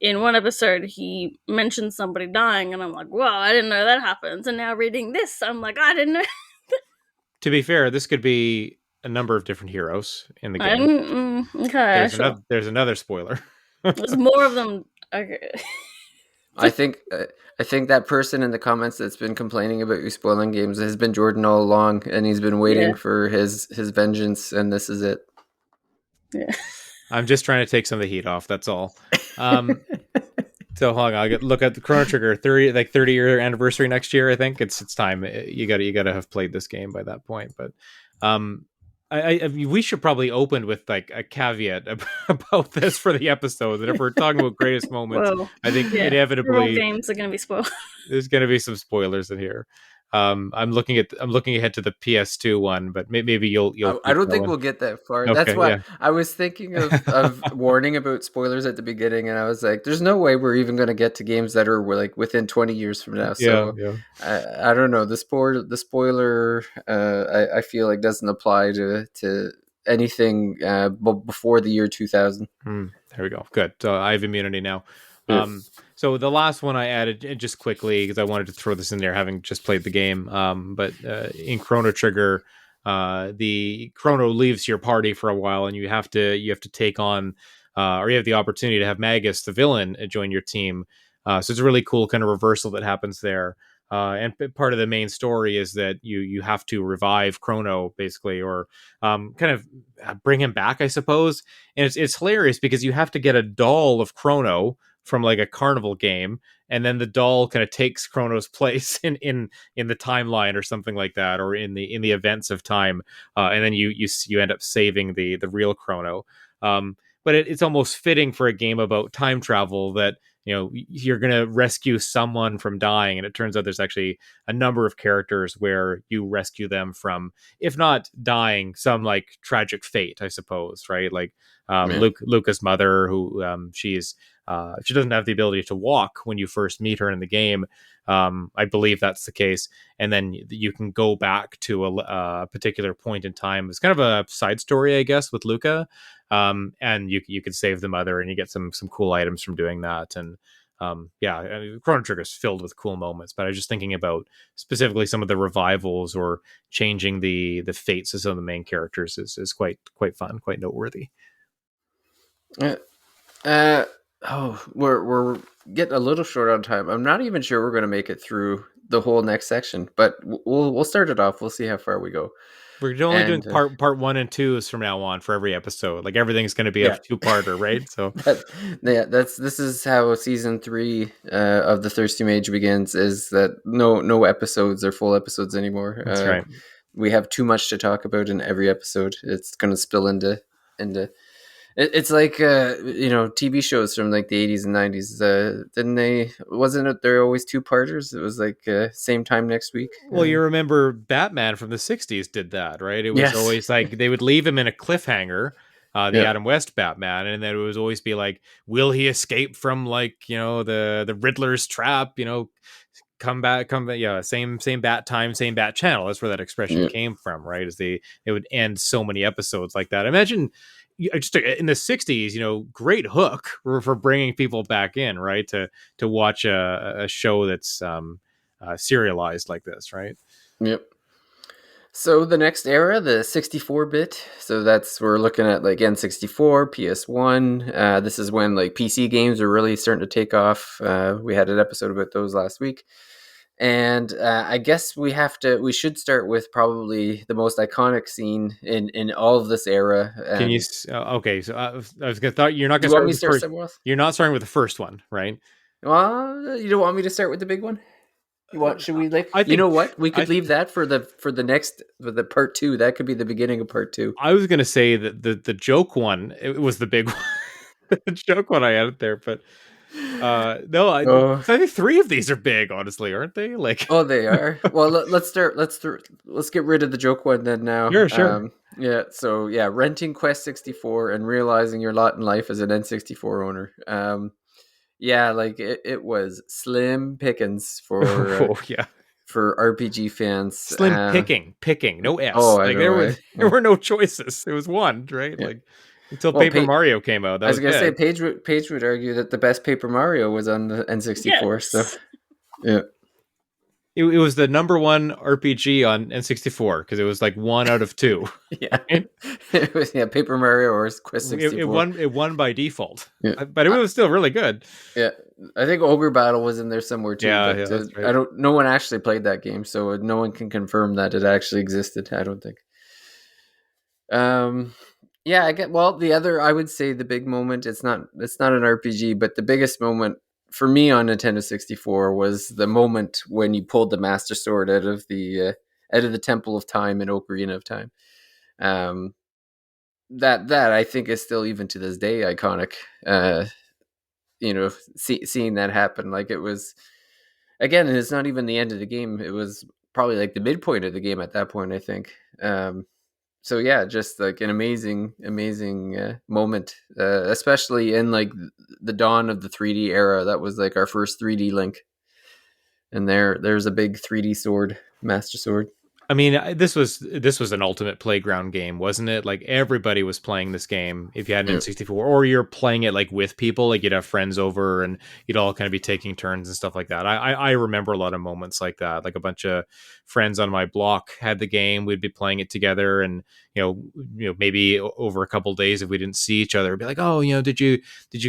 in one episode he mentioned somebody dying, and I'm like, "Wow, I didn't know that happens." And now reading this, I'm like, "I didn't know." To be fair, this could be a number of different heroes in the I game. didn't. Okay, sure. There's another spoiler. There's more of them. Okay. I think I think that person in the comments that's been complaining about you spoiling games has been Jordan all along, and he's been waiting Yeah. for his vengeance, and this is it. Yeah. I'm just trying to take some of the heat off. That's all. So hold on, I'll look at the Chrono Trigger 30-year anniversary next year. I think it's time. You gotta have played this game by that point. But we should probably open with like a caveat about this for the episode. That if we're talking about greatest moments, Well, I think yeah. All inevitably games are going to be spoiled. there's going to be some spoilers in here. I'm looking ahead to the PS2 one, but maybe you'll I keep don't think going. we'll get that far. That's Okay, why yeah. I was thinking of warning about spoilers at the beginning, and I was like, "There's no way we're even going to get to games that are like within 20 years from now." Yeah, So yeah. I don't know. The spoiler I feel like doesn't apply to anything before the year 2000. There we go. Good. So I have immunity now. Yeah. So the last one I added just quickly because I wanted to throw this in there, having just played the game. But in Chrono Trigger, the Chrono leaves your party for a while, and you have to take on, or you have the opportunity to have Magus, the villain, join your team. So it's a really cool kind of reversal that happens there. And part of the main story is that you have to revive Chrono, basically, or kind of bring him back, I suppose. And it's hilarious because you have to get a doll of Chrono from like a carnival game, and then the doll kind of takes Chrono's place in the timeline or something like that, or in the events of time, and then you end up saving the real Chrono. But it's almost fitting for a game about time travel that you're going to rescue someone from dying, and it turns out there's actually a number of characters where you rescue them from, if not dying, some like tragic fate, I suppose, right? Like Yeah. Luca's mother, who she doesn't have the ability to walk when you first meet her in the game. I believe that's the case, and then you can go back to a particular point in time. It's kind of a side story, I guess, with Luca, and you can save the mother, and you get some cool items from doing that. And yeah, I mean, Chrono Trigger is filled with cool moments, but I was just thinking about specifically some of the revivals or changing the fates of some of the main characters is quite fun, quite noteworthy. We're getting a little short on time. I'm not even sure we're going to make it through the whole next section, but we'll start it off. We'll see how far we go. We're only doing part 1 and 2s from now on for every episode. Like everything's going to be a 2-parter, right? So this is how season 3 of the Thirsty Mage begins. Is that no episodes or full episodes anymore? That's right. We have too much to talk about in every episode. It's going to spill into. It's like TV shows from like the 80s and 90s. Didn't they? Wasn't it? They're always 2-parters. It was like same time next week. Well, you remember Batman from the 60s did that, right? It was always like they would leave him in a cliffhanger, the Adam West Batman, and then it would always be like, will he escape from like the Riddler's trap? Come back. Yeah, same bat time, same bat channel. That's where that expression came from, right? As they would end so many episodes like that. Imagine. Just in the 60s, great hook for bringing people back in, right? To watch a show that's serialized like this, right? Yep. So the next era, the 64-bit. So we're looking at like N64, PS1. This is when like PC games are really starting to take off. We had an episode about those last week. And I guess we should start with probably the most iconic scene in all of this era. Can you? And Okay, so I was gonna thought you're not do gonna you want start me with to the start first. somewhere else? You're not starting with the first one, right? Well, you don't want me to start with the big one? You want? Should we like? I You think know what? We I could leave that for the next for the part two. That could be the beginning of part two. I was gonna say that the joke one it was the big one, the joke one I added there, but no, Oh, I think three of these are big, honestly, aren't they? Like, oh, they are. Well, let's start. Let's get rid of the joke one then. Now, sure. yeah. So yeah, renting Quest 64 and realizing your lot in life as an N64 owner. Yeah, like it was slim pickings Oh yeah, for RPG fans. slim picking, no S. Oh, I Like know, right? there Yeah. were no choices. It was one, right? Yeah. Like until Well, Paper Mario came out, that I was was gonna say it. Paige would argue that the best Paper Mario was on the N64. So Yes. yeah, It was the number one RPG on N64 because it was like one out of two. yeah, Right? it was Paper Mario or Quest 64. It won by default, Yeah. but it was still really good. Yeah, I think Ogre Battle was in there somewhere too, Yeah, but that's I right. don't. No one actually played that game, so no one can confirm that it actually existed. I don't think. Um, yeah, I get. Well, the other, I would say, the big moment. It's not an RPG, but the biggest moment for me on Nintendo 64 was the moment when you pulled the Master Sword out of the Temple of Time in Ocarina of Time. Um, that I think is still even to this day iconic. Seeing that happen, like it was again, it's not even the end of the game. It was probably like the midpoint of the game at that point, I think. So yeah, just like an amazing moment, especially in like the dawn of the 3D era. That was like our first 3D Link, and there's a big 3D sword, Master Sword. I mean, this was an ultimate playground game, wasn't it? Like everybody was playing this game. If you had an Yeah. N64, or you're playing it like with people, like you'd have friends over and you'd all kind of be taking turns and stuff like that. I remember a lot of moments like that. Like a bunch of friends on my block had the game. We'd be playing it together, and maybe over a couple of days if we didn't see each other, it'd be like, oh, did you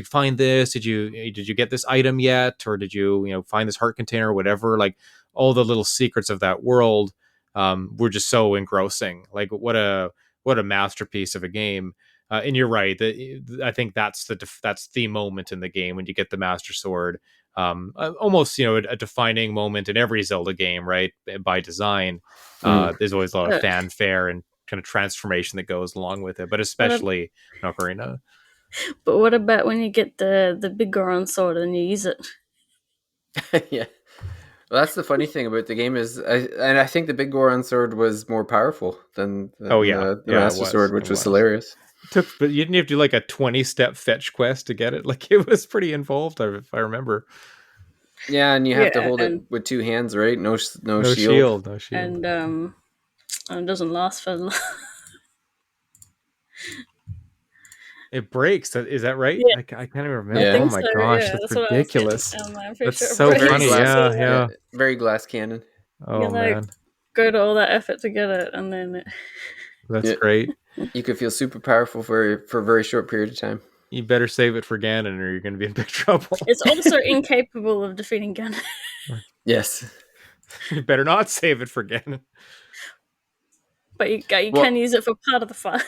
find this? Did you get this item yet? Or did you find this heart container or whatever? Like all the little secrets of that world were just so engrossing. Like what a masterpiece of a game. And you're right. I think that's the moment in the game when you get the Master Sword. Almost a defining moment in every Zelda game, right? By design, Mm. there's always a lot of But, fanfare and kind of transformation that goes along with it, but what, especially in Ocarina. but what about when you get the big Goron sword and you use it? Yeah. Well, that's the funny thing about the game and I think the Big Goron sword was more powerful than Oh yeah, the yeah, it Master was. Sword, which It was was. hilarious. But you didn't have to do like a 20-step fetch quest to get it. Like it was pretty involved, if I remember. Yeah, and you have to Yeah, hold it and with two hands, right? No No shield. shield, no shield. and it doesn't last for long. It breaks. Is that right? Yeah, I can't even remember. I Yeah, Oh think my so. gosh, Yeah, that's that's what I was getting. ridiculous. I'm pretty That's sure it so very breaks funny. as glass. soon Yeah, as Yeah, yeah. very glass cannon. you Oh like man, go to all that effort to get it, and then that's Yeah, great. you could feel super powerful for a very short period of time. You better save it for Ganon, or you're going to be in big trouble. it's also incapable of defeating Ganon. Yes. You better not save it for Ganon. But you can Well, use it for part of the fight.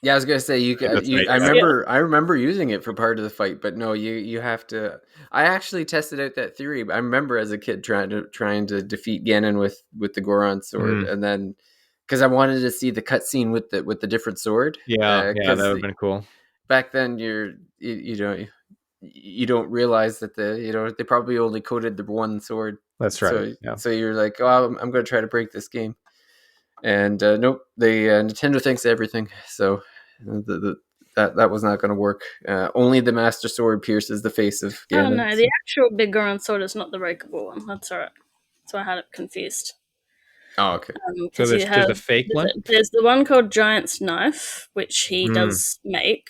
yeah, I was gonna say That's right. I Yeah. Yeah. remember using it for part of the fight, but no, you have to. I actually tested out that theory. I remember as a kid trying to defeat Ganon with the Goron sword, Mm. and then because I wanted to see the cutscene with the different sword. Yeah, that would Because have been cool. back then you don't realize that they probably only coded the one sword. That's right. So Yeah. so you're like, oh, I'm going to try to break this game. And nope, they Nintendo thinks everything. So that was not going to work. Only the Master Sword pierces the face of Oh Ganon. no, the actual big Goron sword is not the breakable one. That's alright. So I had it confused. Oh, okay. So Because you there's have a fake one. there's the one called Giant's Knife, which he Mm. does make,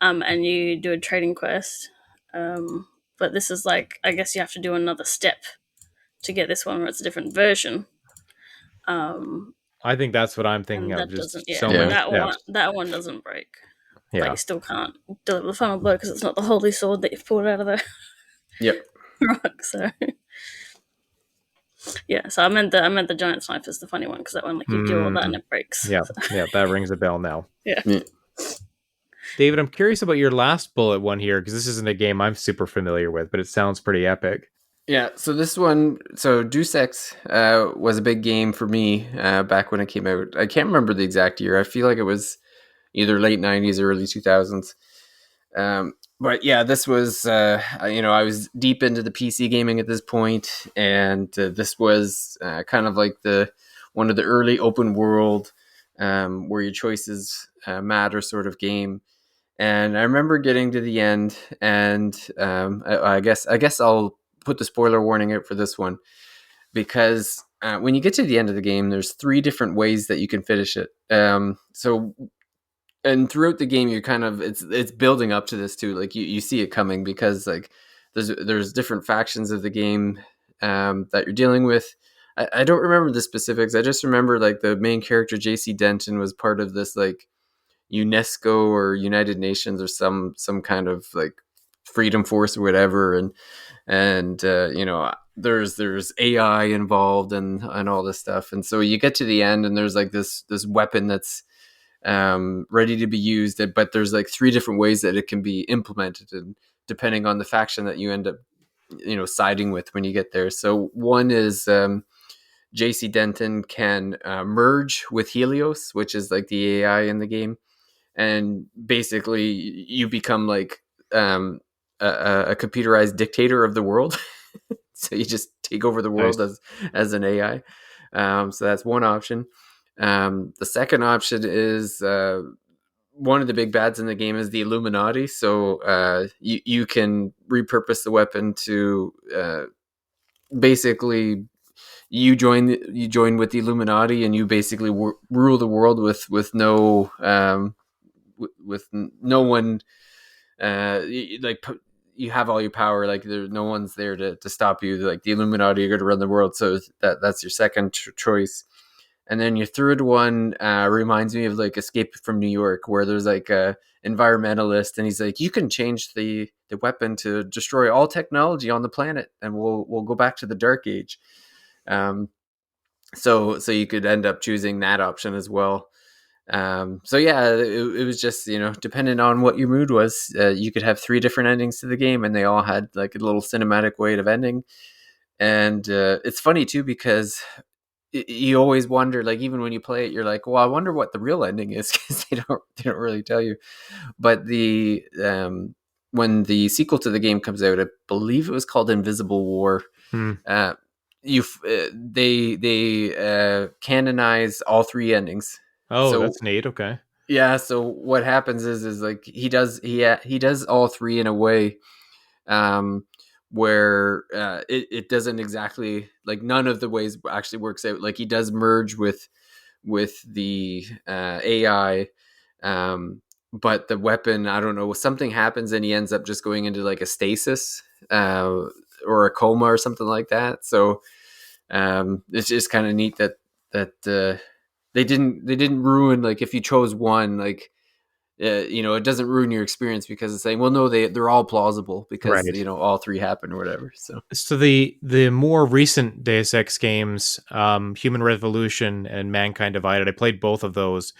and you do a trading quest. But this is like I guess you have to do another step to get this one, where it's a different version. I think that's what I'm thinking and of. that doesn't. Just Yeah, so many steps. that one doesn't break. Like Yeah. you still can't deliver the final blow because it's not the holy sword that you've pulled out of the Yep. rock. So yeah, so I meant the giant sniper is the funny one because that one like you do all that and Mm, it breaks. yeah. So, Yeah. That rings a bell now. yeah. Yeah. David, I'm curious about your last bullet one here because this isn't a game I'm super familiar with, but it sounds pretty epic. Yeah, so this one, so Deus Ex was a big game for me back when it came out. I can't remember the exact year. I feel like it was either late 90s or early 2000s. But yeah, this was, I was deep into the PC gaming at this point, and this was kind of like one of the early open world where your choices matter sort of game. And I remember getting to the end, and I guess I'll put the spoiler warning out for this one because when you get to the end of the game, there's 3 different ways that you can finish it. And throughout the game, you're kind of it's building up to this too. Like you see it coming because like there's different factions of the game that you're dealing with. I don't remember the specifics. I just remember like the main character JC Denton was part of this like UNESCO or United Nations or some kind of like freedom force or whatever, and there's AI involved and all this stuff, and so you get to the end and there's like this weapon that's ready to be used, but there's like 3 different ways that it can be implemented, and depending on the faction that you end up siding with when you get there. So one is JC Denton can merge with Helios, which is like the AI in the game, and basically you become like a computerized dictator of the world. So you just take over the world Nice. as an AI. So that's one option. The second option is one of the big bads in the game is the Illuminati. So you can repurpose the weapon to basically you join with the Illuminati, and you basically rule the world with no with no one like you have all your power, like there's no one's there to stop you, like the Illuminati are going to run the world. So that's your second choice. And then your third one reminds me of like Escape from New York, where there's like a environmentalist, and he's like, you can change the weapon to destroy all technology on the planet, and we'll go back to the dark age. So you could end up choosing that option as well. So yeah, it was just depending on what your mood was, you could have 3 different endings to the game, and they all had like a little cinematic way of ending. And it's funny too because you always wonder, like even when you play it, you're like, well, I wonder what the real ending is because they don't really tell you. But the when the sequel to the game comes out, I believe it was called Invisible War. Hmm. Uh, they canonize all 3 endings. Oh, So that's neat. Okay. yeah, so what happens is like he does all 3 in a way um where it doesn't exactly, like none of the ways actually works out. Like he does merge with the AI, but the weapon, I don't know, something happens and he ends up just going into like a stasis or a coma or something like that. So it's just kind of neat that they didn't ruin, like if you chose one, like it doesn't ruin your experience because it's saying, well, no, they're all plausible because Right. all 3 happen or whatever. So So the more recent Deus Ex games, Human Revolution and Mankind Divided, I played both of those,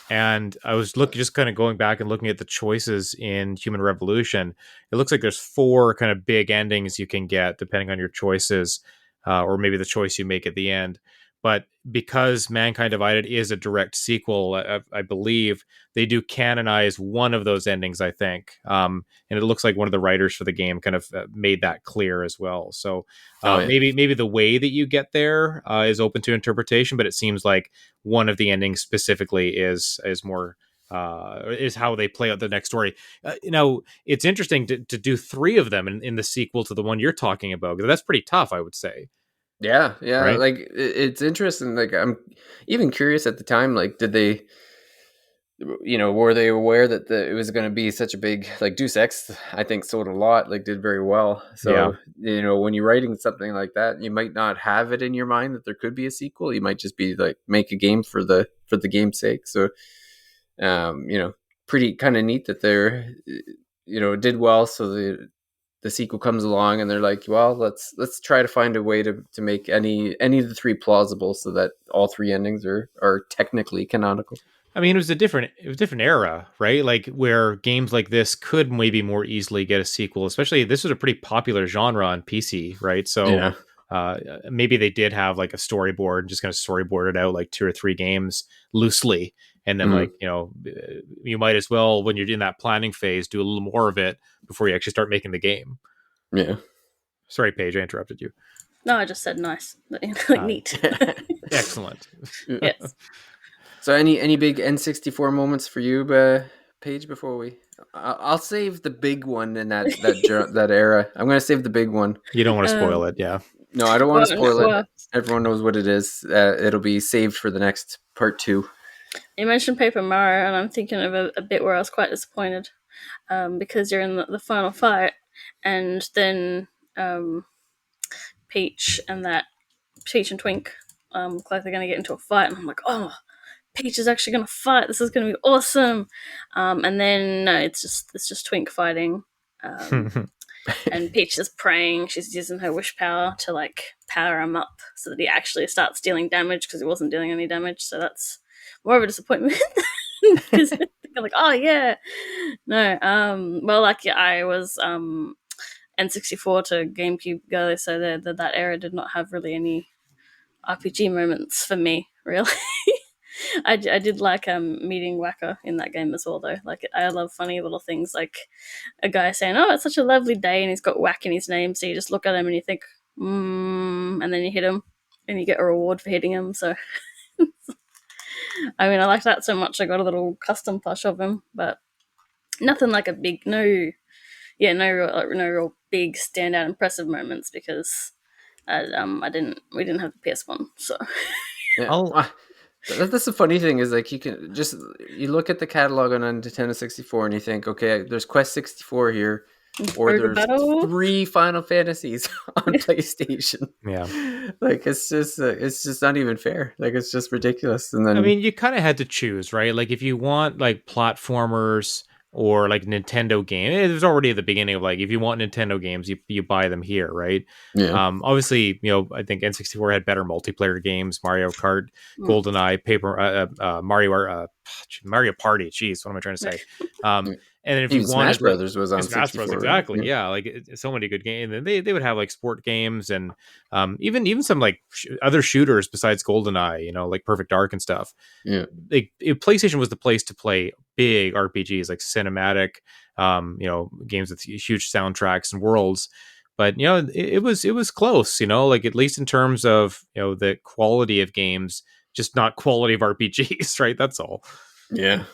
and I was just kind of going back and looking at the choices in Human Revolution. It looks like there's 4 kind of big endings you can get depending on your choices, or maybe the choice you make at the end. But because Mankind Divided is a direct sequel, I believe they do canonize one of those endings, I think. And it looks like one of the writers for the game kind of made that clear as well. So oh yeah. maybe the way that you get there is open to interpretation, but it seems like one of the endings specifically is more is how they play out the next story. It's interesting to do 3 of them in the sequel to the one you're talking about. That's pretty tough, I would say. Yeah, Right? like it's interesting. Like I'm even curious at the time, like did they were they aware that it was going to be such a big, like Deus Ex, I think sold a lot, like did very well. So, when you're writing something like that, you might not have it in your mind that there could be a sequel. You might just be like, make a game for the game's sake. So, pretty kind of neat that they're, did well. So the sequel comes along and they're like, well, let's try to find a way to make any of the three plausible so that all three endings are technically canonical. I mean, it was a different era, right? Like where games like this could maybe more easily get a sequel, especially this was a pretty popular genre on PC, right? So maybe they did have like a storyboard and just kind of storyboard it out like 2 or 3 games loosely. And then like, you might as well, when you're in that planning phase, do a little more of it before you actually start making the game. Yeah. Sorry, Paige, I interrupted you. No, I just said nice. Like neat. Excellent. Yes. So any big N64 moments for you, Paige, before we... I'll save the big one in that era. I'm going to save the big one. You don't want to spoil it, yeah. No, I don't want to spoil it. Everyone knows what it is. It'll be saved for the next part 2. You mentioned Paper Mario, and I'm thinking of a bit where I was quite disappointed because you're in the final fight, and then Peach and Twink look like they're going to get into a fight, and I'm like, oh, Peach is actually going to fight. This is going to be awesome. And then no, it's just Twink fighting. And Peach is praying. She's using her wish power to like power him up so that he actually starts dealing damage because he wasn't dealing any damage. So that's more of a disappointment because they're like, oh yeah, no. Well, like I was N64 to GameCube go, so that era did not have really any RPG moments for me, really. I did like meeting Whacker in that game as well, though. Like, I love funny little things like a guy saying, "Oh, it's such a lovely day," and he's got Whack in his name, so you just look at him and you think, and then you hit him, and you get a reward for hitting him. So, I mean, I liked that so much. I got a little custom plush of him, but nothing like no real big standout impressive moments because we didn't have the PS1, so. Yeah. That's the funny thing is like you look at the catalog on Nintendo 64 and you think, okay, there's Quest 64 here, or there's 3 Final Fantasies on PlayStation. Yeah, like it's just not even fair. Like it's just ridiculous. And then I mean, you kind of had to choose, right? Like if you want like platformers or like Nintendo game, it was already at the beginning of like if you want Nintendo games, you buy them here, right? Yeah. Obviously, I think N64 had better multiplayer games, Mario Kart, GoldenEye, Mario Party. Jeez, what am I trying to say? And then if you wanted Smash Brothers was on Smash 64, Bros, exactly, yeah, like so many good games. And they would have like sport games and even some like other shooters besides GoldenEye, like Perfect Dark and stuff. Yeah, PlayStation was the place to play big RPGs like cinematic, games with huge soundtracks and worlds. But it was close, like at least in terms of the quality of games, just not quality of RPGs, right? That's all. Yeah.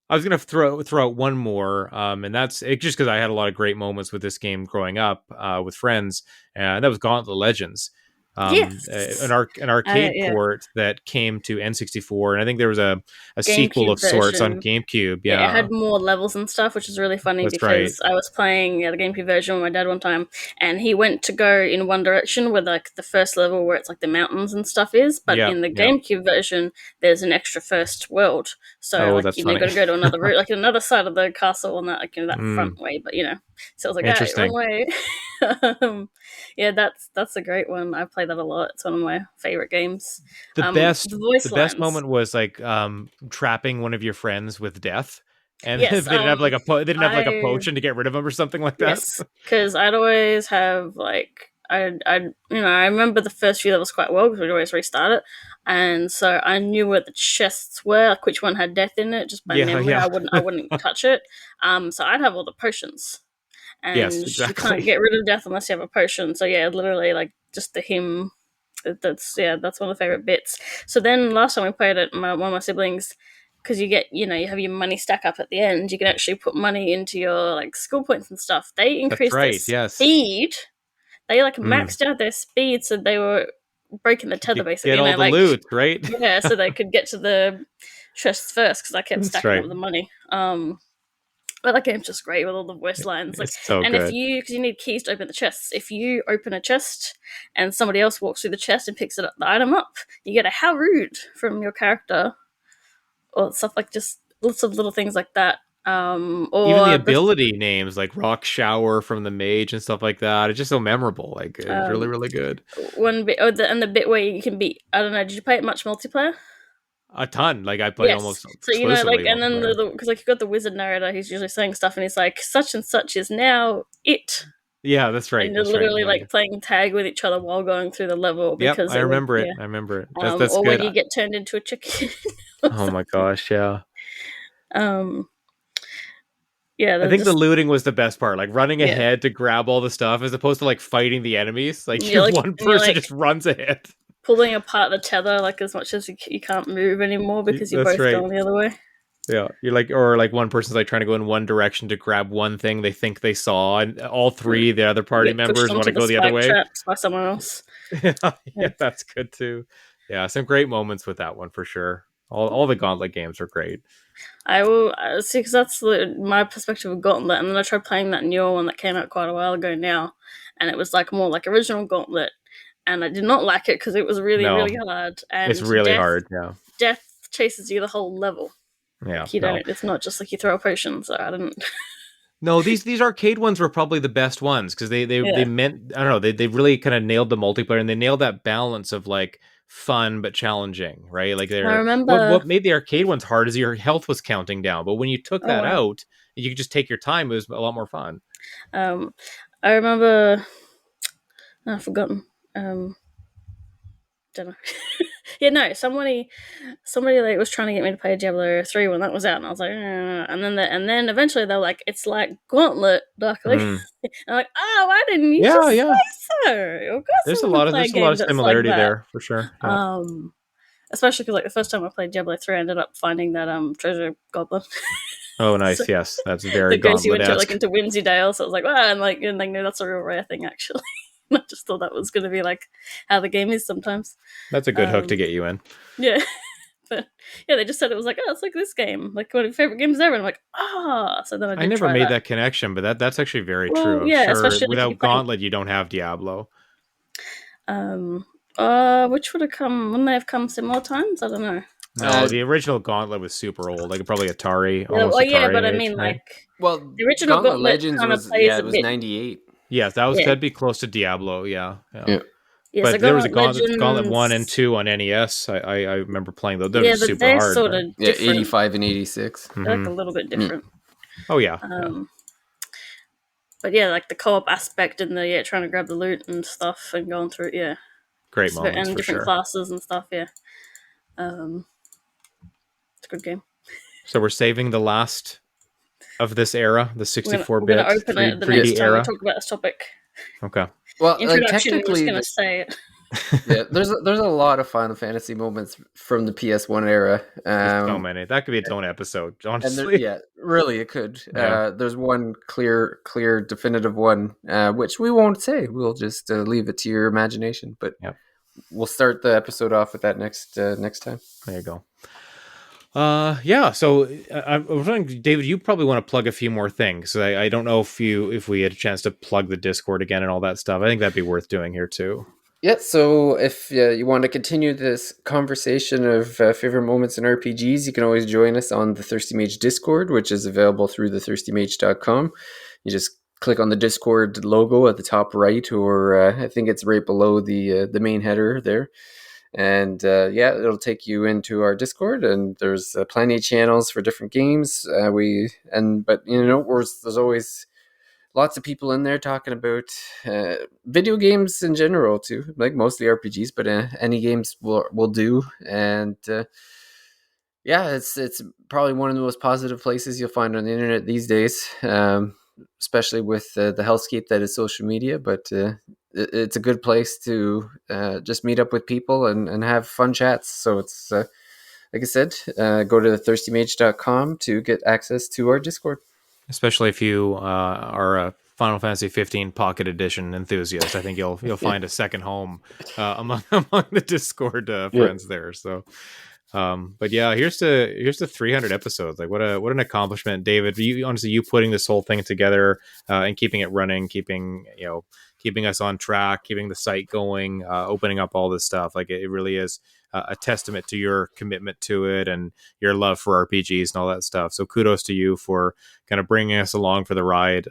I was gonna throw out one more, and that's it, just because I had a lot of great moments with this game growing up with friends. That was Gauntlet Legends. Yes. An arcade port that came to N64, and I think there was a sequel of sorts on GameCube. Yeah, it had more levels and stuff, which is really funny. That's because I was playing the GameCube version with my dad one time, and he went to go in one direction where like the first level where it's like the mountains and stuff is, but in the GameCube version there's an extra first world, so like you've got to go to another route, like another side of the castle and that that front way, but so I was like, wrong way. Yeah, that's a great one. I play that a lot. It's one of my favorite games. The best moment was like trapping one of your friends with death, and they didn't have like a potion to get rid of them or something like that. Yes, because I'd always have like I remember the first few levels quite well because we'd always restart it, and so I knew where the chests were, like which one had death in it, just by memory. Yeah. I wouldn't touch it. So I'd have all the potions. And you can't get rid of death unless you have a potion. So yeah, literally like just the hymn. That's one of the favorite bits. So then last time we played it, one of my siblings, because you get you have your money stack up at the end, you can actually put money into your like skill points and stuff. They increased their speed. They like maxed out their speed, so they were breaking the tether basically. Get all the loot, right? Yeah, so they could get to the chests first because I kept That's stacking right. up the money. But that game's just great with all the voice lines. Like, It's so and good. because you need keys to open the chests, if you open a chest and somebody else walks through the chest and picks the item up, you get a "how rude" from your character, or stuff like just lots of little things like that. Even the Or ability names like Rock Shower from the mage and stuff like that. It's just so memorable. Like it's really, really good. one bit, and the bit where you can beat. I don't know. Did you play it much multiplayer? A ton. Like I play Yes. almost So exclusively and then multiplayer. because like you've got the wizard narrator, he's usually saying stuff, and he's like, "Such and such is now it," Yeah, that's right. and you're That's right. literally Yeah. like playing tag with each other while going through the level Yep, because I it would, remember it. yeah. I remember it. That's Or good. when you get turned into a chicken. Oh my gosh, yeah. um, yeah, I they're think the just looting was the best part, like running yeah, ahead to grab all the stuff as opposed to like fighting the enemies. Like you're your like, one and you're person like just runs ahead. pulling apart the tether like as much as you can't move anymore because you're That's both right. going the other way. Yeah, you're like, or like one person's like trying to go in one direction to grab one thing they think they saw, and all three the other You party get pushed members want onto to the go the other spike way. traps by someone else. Yeah, that's good too. Yeah, some great moments with that one for sure. All the Gauntlet games are great. I will see because that's my perspective of Gauntlet, and then I tried playing that newer one that came out quite a while ago now, and it was like more like original Gauntlet, and I did not like it because it was really No, really hard, it's and really hard. Yeah, death chases you the whole level. yeah. Like you No, don't. It's not just like you throw a potion. So I didn't. no. These arcade ones were probably the best ones because they Yeah. meant, I don't know, they really kind of nailed the multiplayer, and they nailed that balance of like fun but challenging, right? Like I they're remember. what made the arcade ones hard is your health was counting down, but when you took Oh that wow. out, you could just take your time. It was a lot more fun. Um, I remember. I've forgotten. Don't know. Yeah, no. Somebody like was trying to get me to play Diablo 3 when that was out, and I was like, and then eventually they're like, it's like Gauntlet, Darkly. Mm. I'm like, oh, why didn't you Yeah, just yeah. say so? Of course, I want to play a There's a lot game of that's like similarity that. there for sure. Yeah. Especially because like the first time I played Diablo 3, I ended up finding that treasure goblin. Oh, So nice. Yes, that's very that goes you into Gauntlet-esque. into Whimsydale. So I was like, wow, and like no, that's a real rare thing actually. I just thought that was going to be like how the game is sometimes. That's a good hook to get you in. Yeah. But yeah, they just said it was like, oh, it's like this game, like one of your favorite games ever. And I'm like, so then I I did never try made that. that connection, but that's actually very Well, true. I'm yeah, sure especially like if without you're playing. Gauntlet, you don't have Diablo. Which would have come? Wouldn't they have come similar times? I don't know. No, the original Gauntlet was super old, like probably Atari, Yeah, almost well, yeah, but Atari I age, mean, right? like Well, the original Gauntlet Gauntlet Legends kind of was plays a it was bit. 98. Yes, that was Yeah, that'd be close to Diablo. Yeah. Yeah. yeah. So But there was a Gauntlet Gauntlet 1 and Legends. 2 on NES. I remember playing those. Those Yeah, were but super they're hard. sort But... of Yeah, different. 85 and 86. They're like a little bit different. Oh yeah. But yeah, like the co-op aspect and the trying to grab the loot and stuff and going through it, yeah. Great moments And for different sure. classes and stuff, yeah. It's a good game. So we're saving the last of this era, the 64-bit We're gonna open it the next 3D time we era. talk about this topic. Okay. Well, like Introduction, we're just technically, gonna say it. yeah, there's a lot of Final Fantasy moments from the PS1 era. There's so many. That could be its own episode, honestly. Yeah, really, it could. Yeah. There's one clear, definitive one, which we won't say. We'll just leave it to your imagination. But Yep. we'll start the episode off with that next time. There you go. Yeah. So I'm wondering, David, you probably want to plug a few more things. I don't know if we had a chance to plug the Discord again and all that stuff. I think that'd be worth doing here too. Yeah, so if you want to continue this conversation of favorite moments in RPGs, you can always join us on the Thirsty Mage Discord, which is available through thethirstymage.com. You just click on the Discord logo at the top right, or I think it's right below the main header there. And it'll take you into our Discord, and there's plenty of channels for different games. But there's always lots of people in there talking about video games in general too, like mostly RPGs, but any games will do. And it's probably one of the most positive places you'll find on the internet these days, especially with the hellscape that is social media. But it's a good place to just meet up with people and have fun chats. So it's like I said, go to thirstymage.com to get access to our Discord. Especially if you are a Final Fantasy 15 Pocket Edition enthusiast, I think you'll find a second home among the Discord friends there. So But yeah, here's the 300 episodes. Like what an accomplishment, David. You putting this whole thing together and keeping it running, keeping us on track, keeping the site going, opening up all this stuff. Like it really is a testament to your commitment to it and your love for RPGs and all that stuff. So kudos to you for kind of bringing us along for the ride.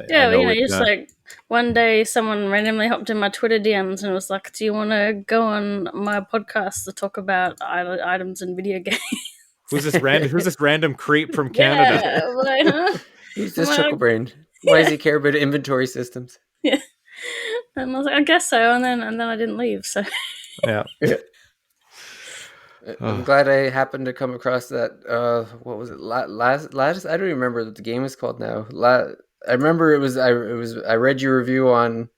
Yeah, you just like one day someone randomly hopped in my Twitter DMs and was like, "Do you want to go on my podcast to talk about items in video games?" Who's this random creep from Canada? Yeah, like, huh? Who's this Chucklebrain? Why does he care about inventory systems? Yeah, and I was like, I guess so, and then I didn't leave. So yeah. I'm glad I happened to come across that. What was it? Last I don't even remember what the game is called now. I remember it was. I read your review on.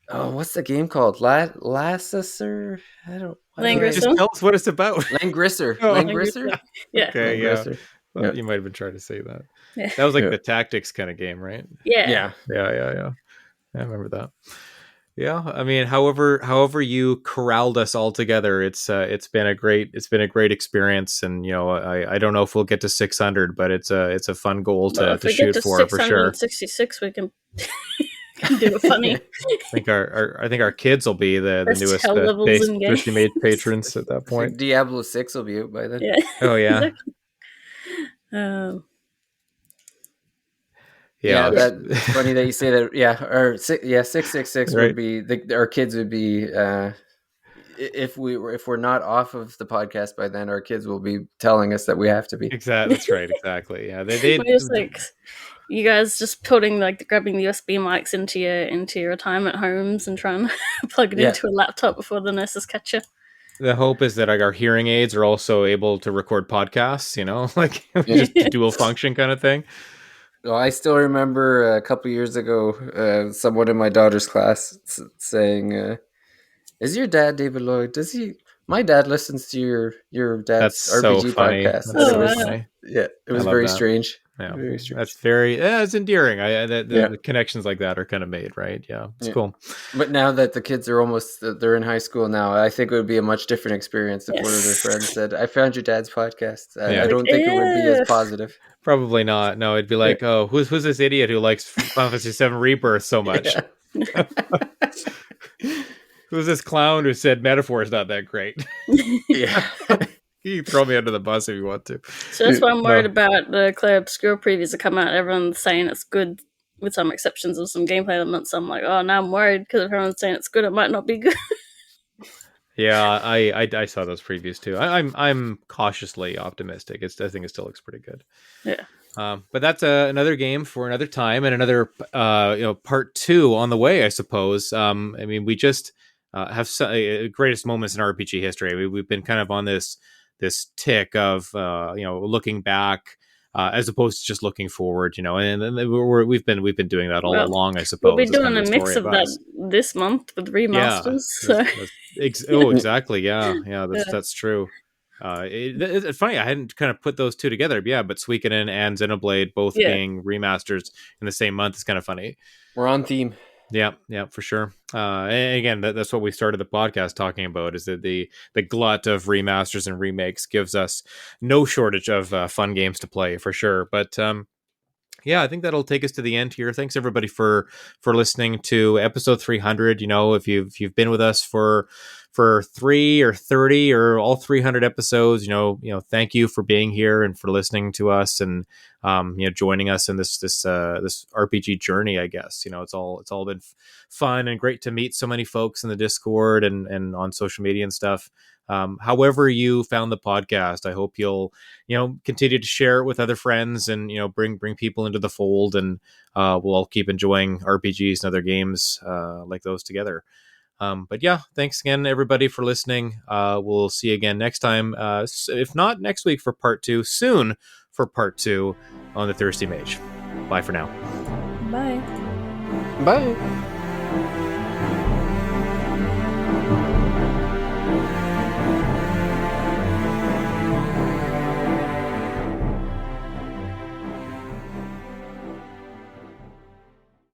Oh, what's the game called? Lasser? I don't. Langrisser. Just tell us what it's about. Langrisser. Oh. Langrisser. Yeah. Okay. Langrisser. Yeah. Well, Yeah. You might have been trying to say that. Yeah. That was like the tactics kind of game, right? Yeah. Yeah. I remember that. Yeah, I mean, however you corralled us all together, it's been a great experience, and I don't know if we'll get to 600, but it's a fun goal to shoot for sure. 666, we can do a funny. I think our kids will be the newest Thirsty Mage patrons at that point. So Diablo 6 will be out by then. Yeah. Oh yeah. Yeah, that's funny that you say that. Yeah, or 666 right. would be our kids would be. If we're not off of the podcast by then, our kids will be telling us that we have to be. Exactly. That's right. Exactly. Yeah. They just like you guys just grabbing the USB mics into your retirement homes and trying to plug it into a laptop before the nurses catch you. The hope is that our hearing aids are also able to record podcasts. Just dual function kind of thing. Well, I still remember a couple years ago, someone in my daughter's class saying, "Is your dad David Lloyd? Does he? My dad listens to your dad's RPG podcast." That's so funny. Yeah, it was very strange. Yeah, very strange. That's it's endearing. The connections like that are kind of made, right? Yeah, it's cool. But now that the kids are they're in high school now, I think it would be a much different experience if one of their friends said, "I found your dad's podcast." I don't think it would be as positive. Probably not. No, it'd be like, "Oh, who's this idiot who likes Final Fantasy VII Rebirth so much?" Yeah. Who's this clown who said metaphor is not that great? Yeah. You can throw me under the bus if you want to. So that's why I'm worried about the Claire Obscure previews that come out. Everyone's saying it's good, with some exceptions of some gameplay elements. I'm like, oh, now I'm worried because if everyone's saying it's good, it might not be good. Yeah, I saw those previews too. I'm cautiously optimistic. I think it still looks pretty good. Yeah. But that's another game for another time and another part 2 on the way, I suppose. I mean, we just have greatest moments in RPG history. We've been kind of on this tick of looking back as opposed to just looking forward, and we've been doing that all along, I suppose. We'll be doing a mix of that this month with remasters. Exactly. Yeah, that's true. It's funny, I hadn't kind of put those two together. Yeah, but Suikoden and Xenoblade both being remasters in the same month is kind of funny. We're on theme. Yeah, for sure. And again, that's what we started the podcast talking about, is that the glut of remasters and remakes gives us no shortage of fun games to play, for sure. But I think that'll take us to the end here. Thanks everybody for listening to episode 300. If you've been with us for 3 or 30 or all 300 episodes, thank you for being here and for listening to us and joining us in this RPG journey. I guess it's all been fun and great to meet so many folks in the Discord and on social media and stuff. However you found the podcast, I hope you'll continue to share it with other friends and bring people into the fold, and we'll all keep enjoying RPGs and other games like those together. But thanks again everybody for listening. We'll see you again next time, if not next week for part 2, soon for part 2 on the Thirsty Mage. Bye for now. Bye.